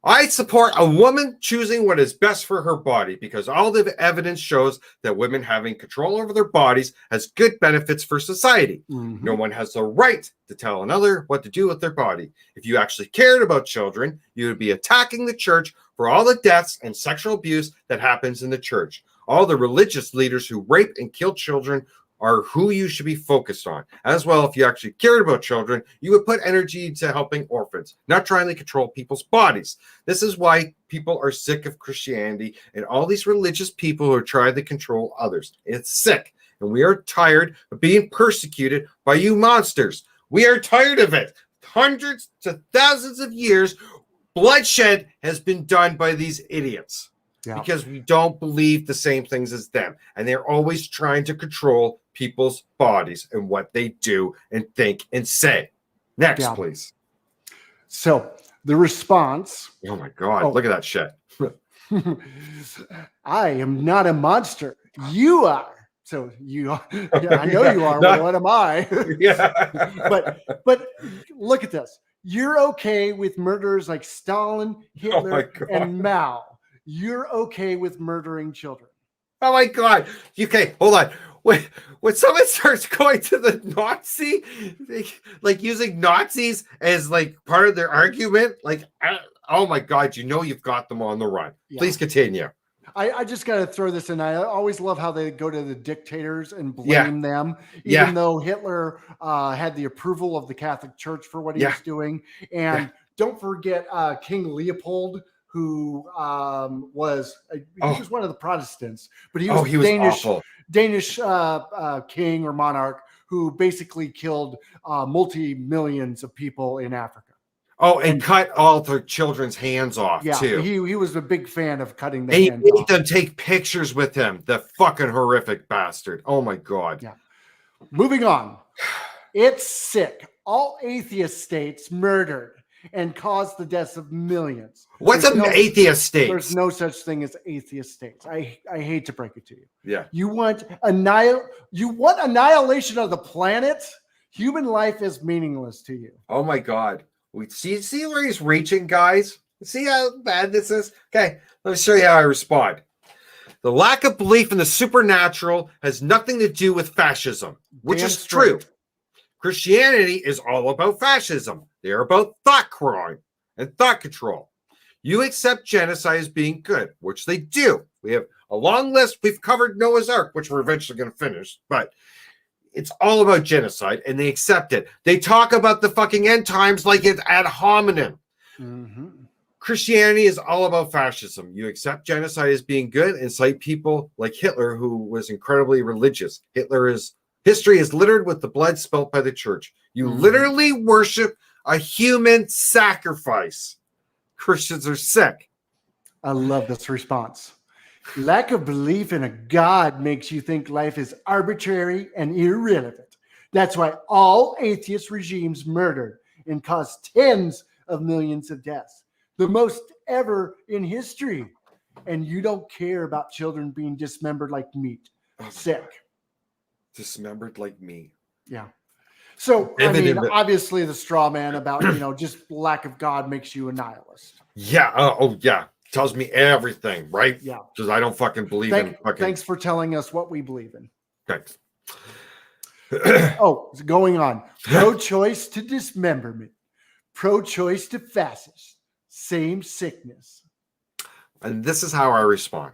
I support a woman choosing what is best for her body because all the evidence shows that women having control over their bodies has good benefits for society. No one has the right to tell another what to do with their body. If you actually cared about children, you would be attacking the church for all the deaths and sexual abuse that happens in the church. All the religious leaders who rape and kill children are who you should be focused on. As well, if you actually cared about children, you would put energy into helping orphans, not trying to control people's bodies. This is why people are sick of Christianity and all these religious people who are trying to control others. It's sick, and we are tired of being persecuted by you monsters. We are tired of it. Hundreds to thousands of years, bloodshed has been done by these idiots. Because we don't believe the same things as them. And they're always trying to control people's bodies and what they do and think and say. Next, please. So the response. Oh my God, look at that shit. I am not a monster. You are. So you are. Yeah, I know you are. Well, what am I? But look at this. You're okay with murderers like Stalin, Hitler, and Mao. You're okay with murdering children. Oh my God. Okay, hold on. When someone starts going to the Nazi, like using Nazis as like part of their argument, like, oh my God, you know you've got them on the run. Please continue. I just got to throw this in. I always love how they go to the dictators and blame them, even though Hitler had the approval of the Catholic Church for what he was doing. And don't forget King Leopold, who was one of the Protestants, but he was Danish king or monarch who basically killed multi-millions of people in Africa. Oh, and cut all their children's hands off too. He was a big fan of cutting the hands off. He made them take pictures with him. The fucking horrific bastard. Oh my God. Yeah. Moving on. It's sick. All atheist states murdered and caused the deaths of millions. What's an atheist state? There's no such thing as atheist states. I hate to break it to you. Yeah. You want annihilation of the planet? Human life is meaningless to you. Oh my God. We see where he's reaching, guys? See how bad this is? Okay, let me show you how I respond. The lack of belief in the supernatural has nothing to do with fascism, which is true. Christianity is all about fascism. They're about thought crime and thought control. You accept genocide as being good, which they do. We have a long list. We've covered Noah's Ark, which we're eventually going to finish, but it's all about genocide, and they accept it. They talk about the fucking end times like it's ad hominem. Christianity is all about fascism. You accept genocide as being good and cite people like Hitler, who was incredibly religious. History is littered with the blood spilt by the church. You literally worship a human sacrifice. Christians are sick. I love this response. Lack of belief in a God makes you think life is arbitrary and irrelevant. That's why all atheist regimes murdered and caused tens of millions of deaths, the most ever in history. And you don't care about children being dismembered like meat. Sick. Dismembered like me. Yeah. So, I Vivid mean, in the- obviously the straw man about, just lack of God makes you a nihilist. Yeah. Oh, yeah. Tells me everything, right? Yeah. Because I don't fucking believe in fucking. Thanks for telling us what we believe in. Thanks. Oh, it's going on. Pro-choice to dismemberment. Pro-choice to fascist. Same sickness. And this is how I respond.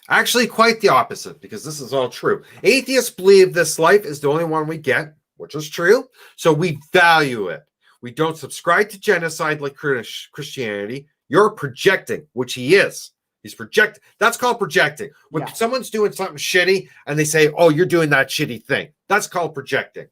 Actually, quite the opposite, because this is all true. Atheists believe this life is the only one we get, which is true. So we value it. We don't subscribe to genocide like Christianity. You're projecting, which he is. He's projecting. That's called projecting. When someone's doing something shitty and they say, oh, you're doing that shitty thing. That's called projecting.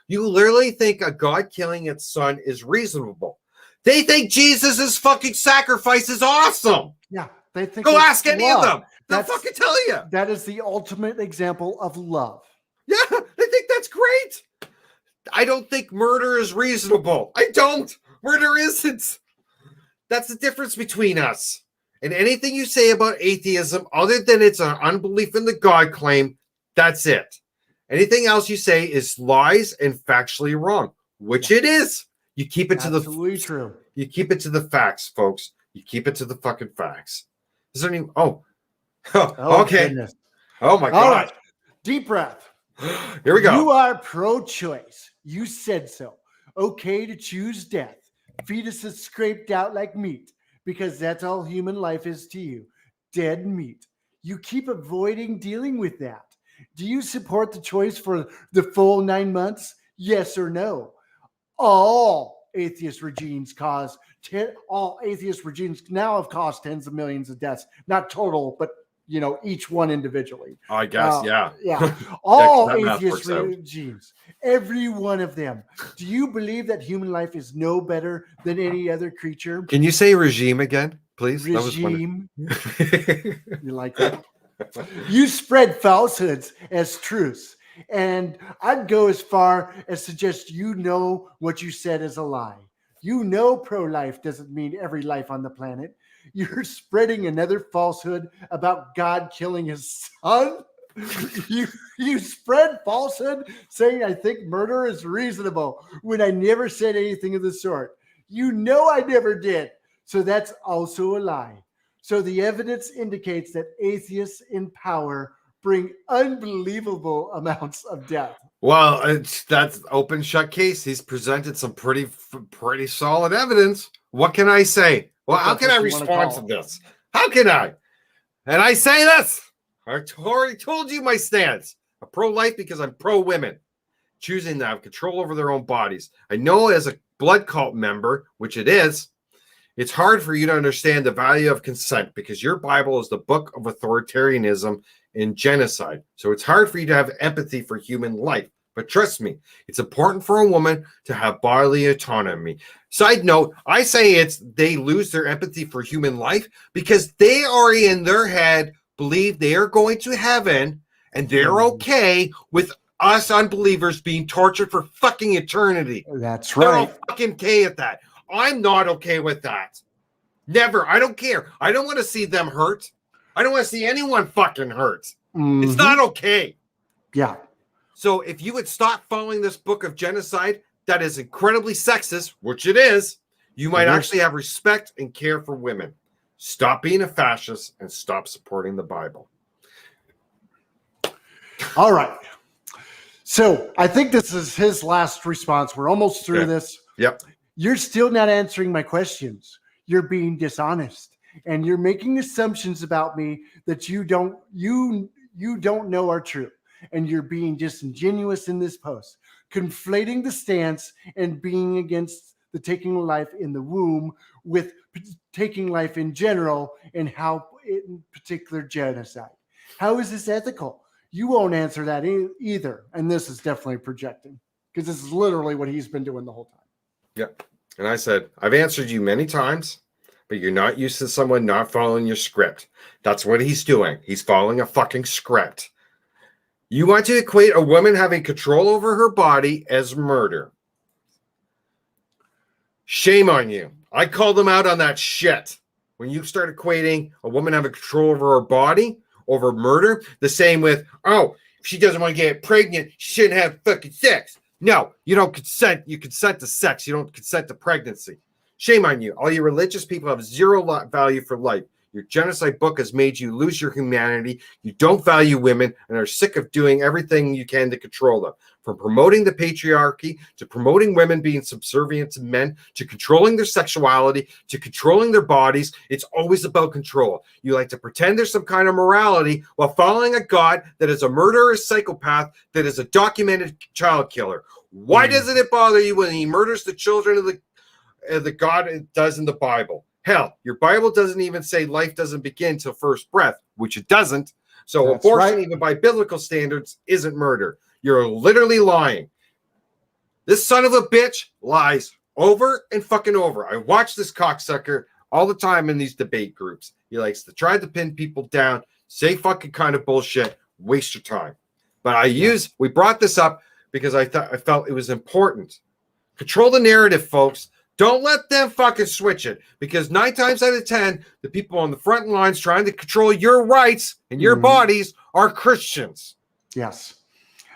You literally think a God killing its son is reasonable. They think Jesus' fucking sacrifice is awesome. Yeah. They think Go it's ask any love. of them. They'll fucking tell you. That is the ultimate example of love. Yeah, they think that's great. I don't think murder is reasonable. I don't. Murder isn't. That's the difference between us. And anything you say about atheism, other than it's an unbelief in the God claim, that's it. Anything else you say is lies and factually wrong, which it is. You keep it to the absolutely true. You keep it to the facts, folks. You keep it to the fucking facts. Is there any? Oh, okay. Goodness. Oh my All God. right. Deep breath. Here we go. You are pro-choice. You said so. Okay to choose death. Fetuses scraped out like meat, because that's all human life is to you. Dead meat. You keep avoiding dealing with that. Do you support the choice for the full 9 months? Yes or no? All atheist regimes all atheist regimes now have caused tens of millions of deaths. Not total, but each one individually. I guess, yeah. Yeah. All that math atheist works out. regimes. Every one of them. Do you believe that human life is no better than any other creature? Can you say regime again, please? Regime. You like that? You spread falsehoods as truths. And I'd go as far as suggest what you said is a lie. Pro-life doesn't mean every life on the planet. You're spreading another falsehood about God killing his son. You spread falsehood saying I think murder is reasonable when I never said anything of the sort. I never did. So that's also a lie. So the evidence indicates that atheists in power bring unbelievable amounts of death. Well, that's open shut case. He's presented some pretty solid evidence. What can I say? Well, how can I respond to this? How can I? And I say this. I already told you my stance. I'm pro-life because I'm pro-women, choosing to have control over their own bodies. I know as a blood cult member, which it is, it's hard for you to understand the value of consent because your Bible is the book of authoritarianism and genocide. So it's hard for you to have empathy for human life. But trust me, it's important for a woman to have bodily autonomy. Side note, I say they lose their empathy for human life because they already in their head believe they are going to heaven and they're okay with us unbelievers being tortured for fucking eternity. That's They're right. all fucking okay at that. I'm not okay with that. Never. I don't care. I don't want to see them hurt. I don't want to see anyone fucking hurt. It's not okay. Yeah. So if you would stop following this book of genocide that is incredibly sexist, which it is, you might actually have respect and care for women. Stop being a fascist and stop supporting the Bible. All right. So I think this is his last response. We're almost through this. Yep. You're still not answering my questions. You're being dishonest, and you're making assumptions about me that you don't know are true. And you're being disingenuous in this post, conflating the stance and being against the taking life in the womb with taking life in general and how in particular genocide. How is this ethical? You won't answer that either. And this is definitely projecting because this is literally what he's been doing the whole time. Yep. And I said, I've answered you many times, but you're not used to someone not following your script. That's what he's doing. He's following a fucking script. You want to equate a woman having control over her body as murder. Shame on you. I called them out on that shit. When you start equating a woman having control over her body, over murder, the same with, oh, if she doesn't want to get pregnant, she shouldn't have fucking sex. No, you don't consent. You consent to sex. You don't consent to pregnancy. Shame on you. All you religious people have zero value for life. Your genocide book has made you lose your humanity. You don't value women and are sick of doing everything you can to control them. From promoting the patriarchy, to promoting women being subservient to men, to controlling their sexuality, to controlling their bodies, it's always about control. You like to pretend there's some kind of morality while following a God that is a murderous psychopath, that is a documented child killer. Why doesn't it bother you when he murders the children of the God it does in the Bible? Hell, your Bible doesn't even say life doesn't begin till first breath, which it doesn't. So That's abortion, right. even by biblical standards, isn't murder. You're literally lying. This son of a bitch lies over and fucking over. I watch this cocksucker all the time in these debate groups. He likes to try to pin people down, say fucking kind of bullshit, waste your time. But we brought this up because I felt it was important. Control the narrative, folks. Don't let them fucking switch it, because 9 times out of 10, the people on the front lines trying to control your rights and your bodies are Christians. Yes.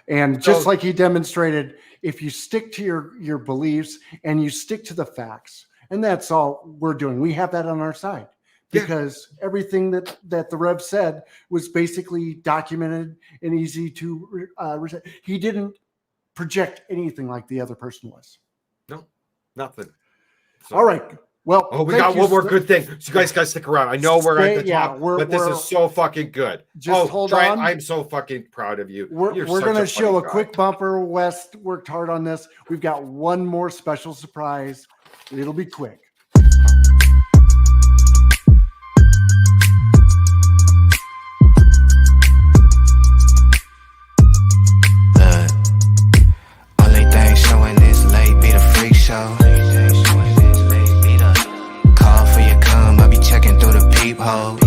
And just like he demonstrated, if you stick to your beliefs and you stick to the facts, and that's all we're doing, we have that on our side, because everything that the Rev said was basically documented and easy to he didn't project anything like the other person was. No, nothing. So, all right. Well, we got one more good thing. So you guys got to stick around. I know we're at the top, but this is so fucking good. Just hold on. I'm so fucking proud of you. We're going to show a quick bumper. West worked hard on this. We've got one more special surprise. It'll be quick. Only thing showing this late be the freak show. Checking through the peephole.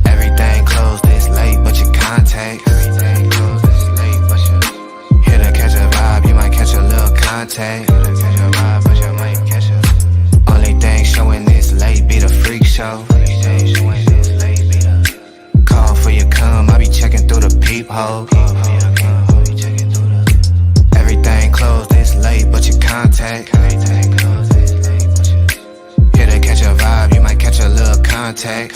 Everything closed this late, but your contacts. Here to catch a vibe, you might catch a little contact. Only thing showing this late be the freak show. Call for your cum, I be checking through the peephole. Everything closed this late, but your contact. Here to catch a vibe, you might catch a little contact.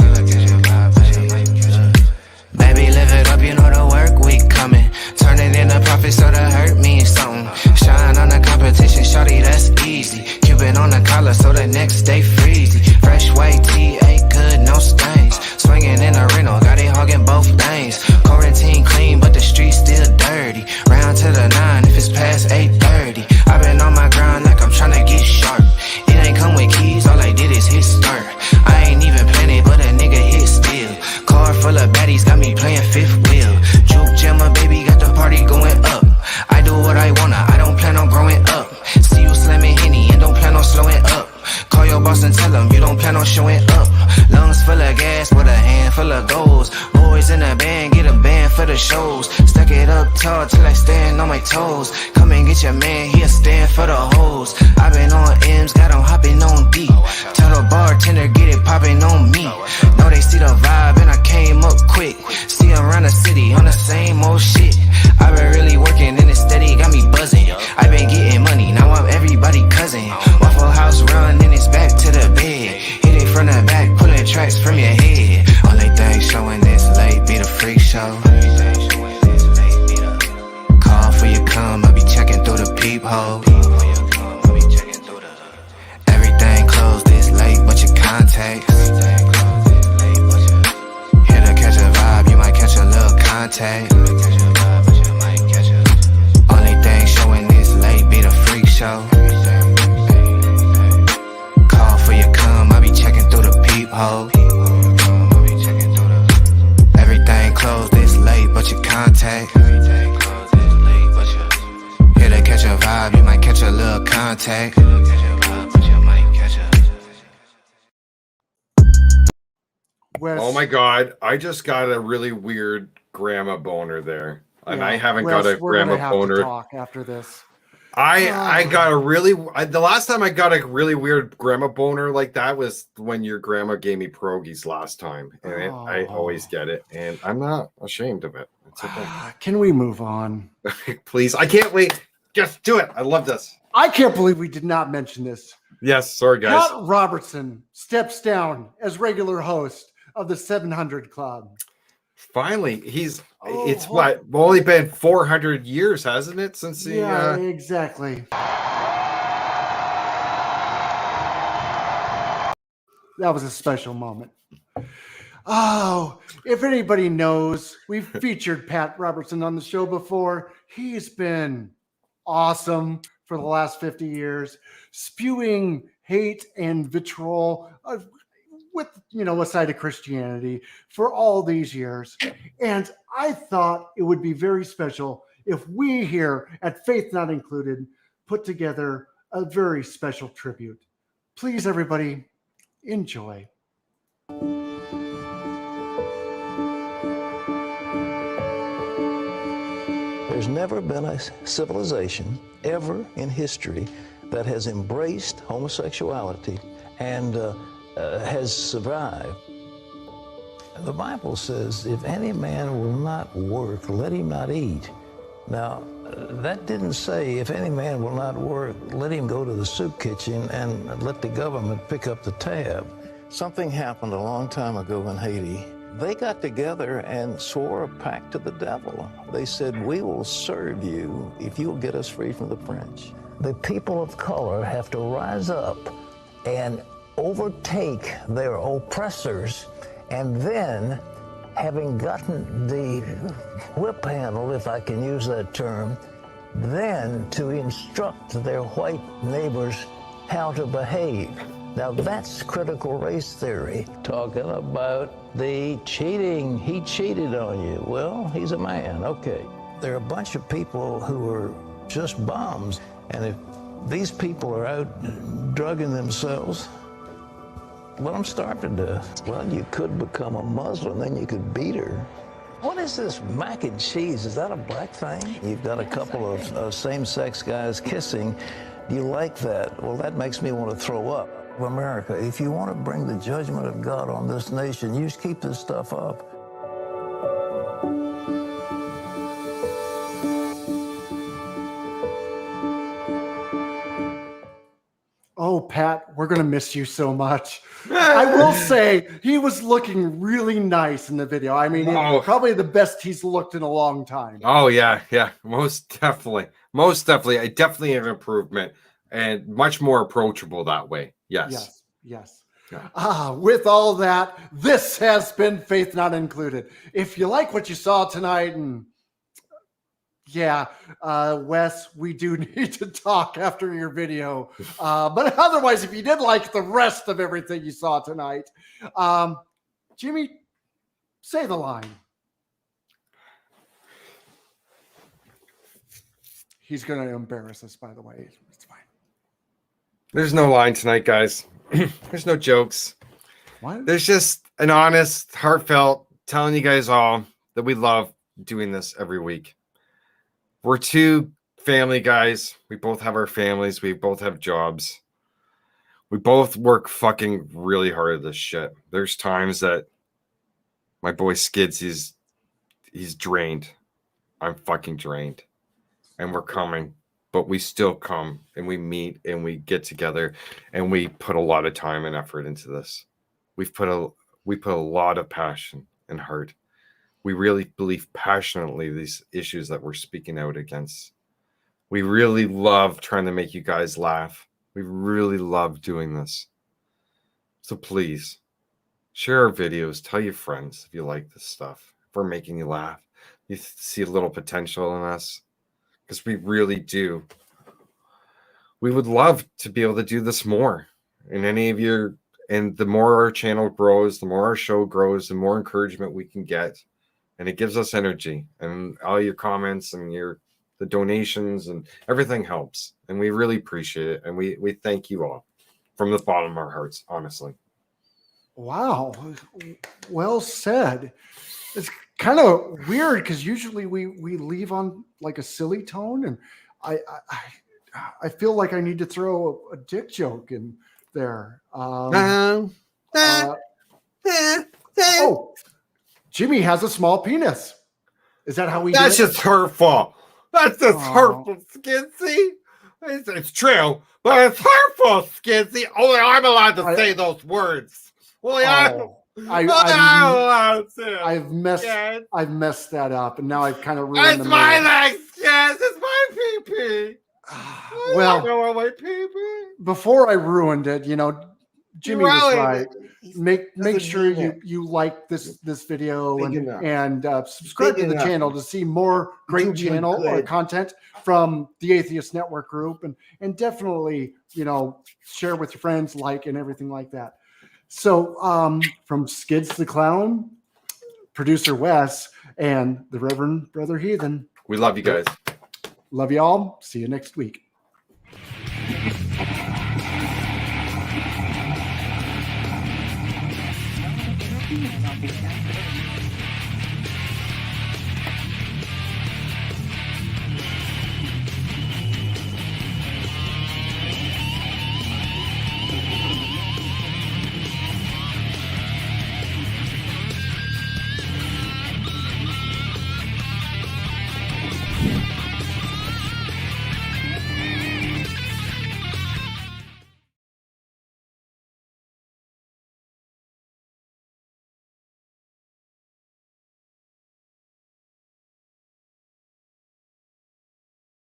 Baby, live it up, you know the work week coming. Turn it into profit, so the hurt means something. Shine on the competition, shorty, that's easy. Cupid on the collar, so the next day freezy. Fresh white tea, ain't good, no stains. Swinging in the rental, got it hogging both lanes. Quarantine clean, but the streets still dirty. Round to the 9 if it's past 8:30. I've been on my grind like I'm trying to get sharp. It ain't come with keys, all I did is hit start. I ain't even planning, but a nigga hit still. Car full of baddies, got me playing fifth wheel. Juke jammer, baby, got the party going up. I do what I wanna, I don't plan on growing up. See you slamming Henny and don't plan on slowing up. Call your boss and tell him you don't plan on showing up. Lungs full of gas with a handful of goals. Boys in a band, get a band for the shows. Stuck it up tall till I stand on my toes. Come and get your man, he'll stand for the hoes. I been on M's, got him hopping on D. Tell the bartender, get it popping on me. Know they see the vibe and I came up quick. See around the city on the same old shit. I been really working and it's steady, got me buzzing. I been getting money, now I'm everybody cousin. Waffle House run and it's back to the bed. Hit it from the back, pulling tracks from your head. Only thing showing this late be the freak show. Call for your cum, I be checking through the peephole. Everything closed this late, but your contacts. Here to catch a vibe, you might catch a little contact. Only thing showing this late be the freak show. Call for your cum, I be checking through the peephole. Everything closed this late, but your contact. Here to catch a vibe, you might catch a little contact. Wes, Oh my God, I just got a really weird grandma boner there. And yeah, I haven't Wes, got a we're gonna grandma have to boner. talk after this. I got the last time I got a really weird grandma boner like that was when your grandma gave me pierogies last time, and I always get it, and I'm not ashamed of it. It's okay. Can we move on? Please, I can't wait. Just do it. I love this. I can't believe we did not mention this. Yes, sorry guys. Pat Robertson steps down as regular host of the 700 Club. Finally, it's only been 400 years, hasn't it? Since the exactly. That was a special moment. Oh, if anybody knows, we've featured Pat Robertson on the show before. He's been awesome for the last 50 years, spewing hate and vitriol with, a side of Christianity for all these years. And I thought it would be very special if we here at Faith Not Included put together a very special tribute. Please, everybody, enjoy. There's never been a civilization ever in history that has embraced homosexuality and has survived. The Bible says, if any man will not work, let him not eat. Now, that didn't say, if any man will not work, let him go to the soup kitchen and let the government pick up the tab. Something happened a long time ago in Haiti. They got together and swore a pact to the devil. They said, we will serve you if you'll get us free from the French. The people of color have to rise up and overtake their oppressors, and then, having gotten the whip handle, if I can use that term, then to instruct their white neighbors how to behave. Now that's critical race theory. Talking about the cheating. He cheated on you. Well, he's a man, okay. There are a bunch of people who are just bums, and if these people are out drugging themselves, let them starve to death. Well, you could become a Muslim, then you could beat her. What is this mac and cheese? Is that a black thing? You've got a couple of same-sex guys kissing. Do you like that? Well, that makes me want to throw up. America, if you want to bring the judgment of God on this nation, you just keep this stuff up. Oh, Pat, we're going to miss you so much. I will say he was looking really nice in the video. I mean, probably the best he's looked in a long time. Oh, yeah. Most definitely. I definitely have improvement and much more approachable that way. Yes. Yeah. With all that, this has been Faith Not Included. If you like what you saw tonight, and Wes, we do need to talk after your video. But otherwise, if you did like the rest of everything you saw tonight, Jimmy, say the line. He's going to embarrass us, by the way. It's fine. There's no line tonight, guys. There's no jokes. What? There's just an honest, heartfelt telling you guys all that we love doing this every week. We're two family guys. We both have our families. We both have jobs. We both work fucking really hard at this shit. There's times that my boy Skids, he's drained. I'm fucking drained. And we're coming. But we still come and we meet and we get together and we put a lot of time and effort into this. We put a lot of passion and heart. We really believe passionately these issues that we're speaking out against. We really love trying to make you guys laugh. We really love doing this. So please share our videos. Tell your friends if you like this stuff. If we're making you laugh, you see a little potential in us. Because we really do. We would love to be able to do this more. And the more our channel grows, the more our show grows, the more encouragement we can get. And it gives us energy. And all your comments and the donations and everything helps. And we really appreciate it. And we thank you all from the bottom of our hearts, honestly. Wow. Well said. It's kind of weird because usually we leave on like a silly tone, and I feel like I need to throw a dick joke in there. Oh, Jimmy has a small penis. Is that how we That's do it? just hurtful. That's just Oh. hurtful, Skidsy. It's true, but it's hurtful, Skidsy. Only I'm allowed to say those words. Only I'm allowed to. I've messed that up, and now I've kind of ruined It's the my mood. legs, yes, it's my pee-pee. Well, my pee-pee. before I ruined it, Jimmy was right. Make Doesn't sure mean you like this video Big enough. and subscribe Big to the enough. channel to see more great You're doing channel good. content from the Atheist Network group, and definitely share with your friends, and everything like that. So from Skids the Clown, producer Wes, and the Reverend Brother Heathen, We love you guys. love y'all. See you next week.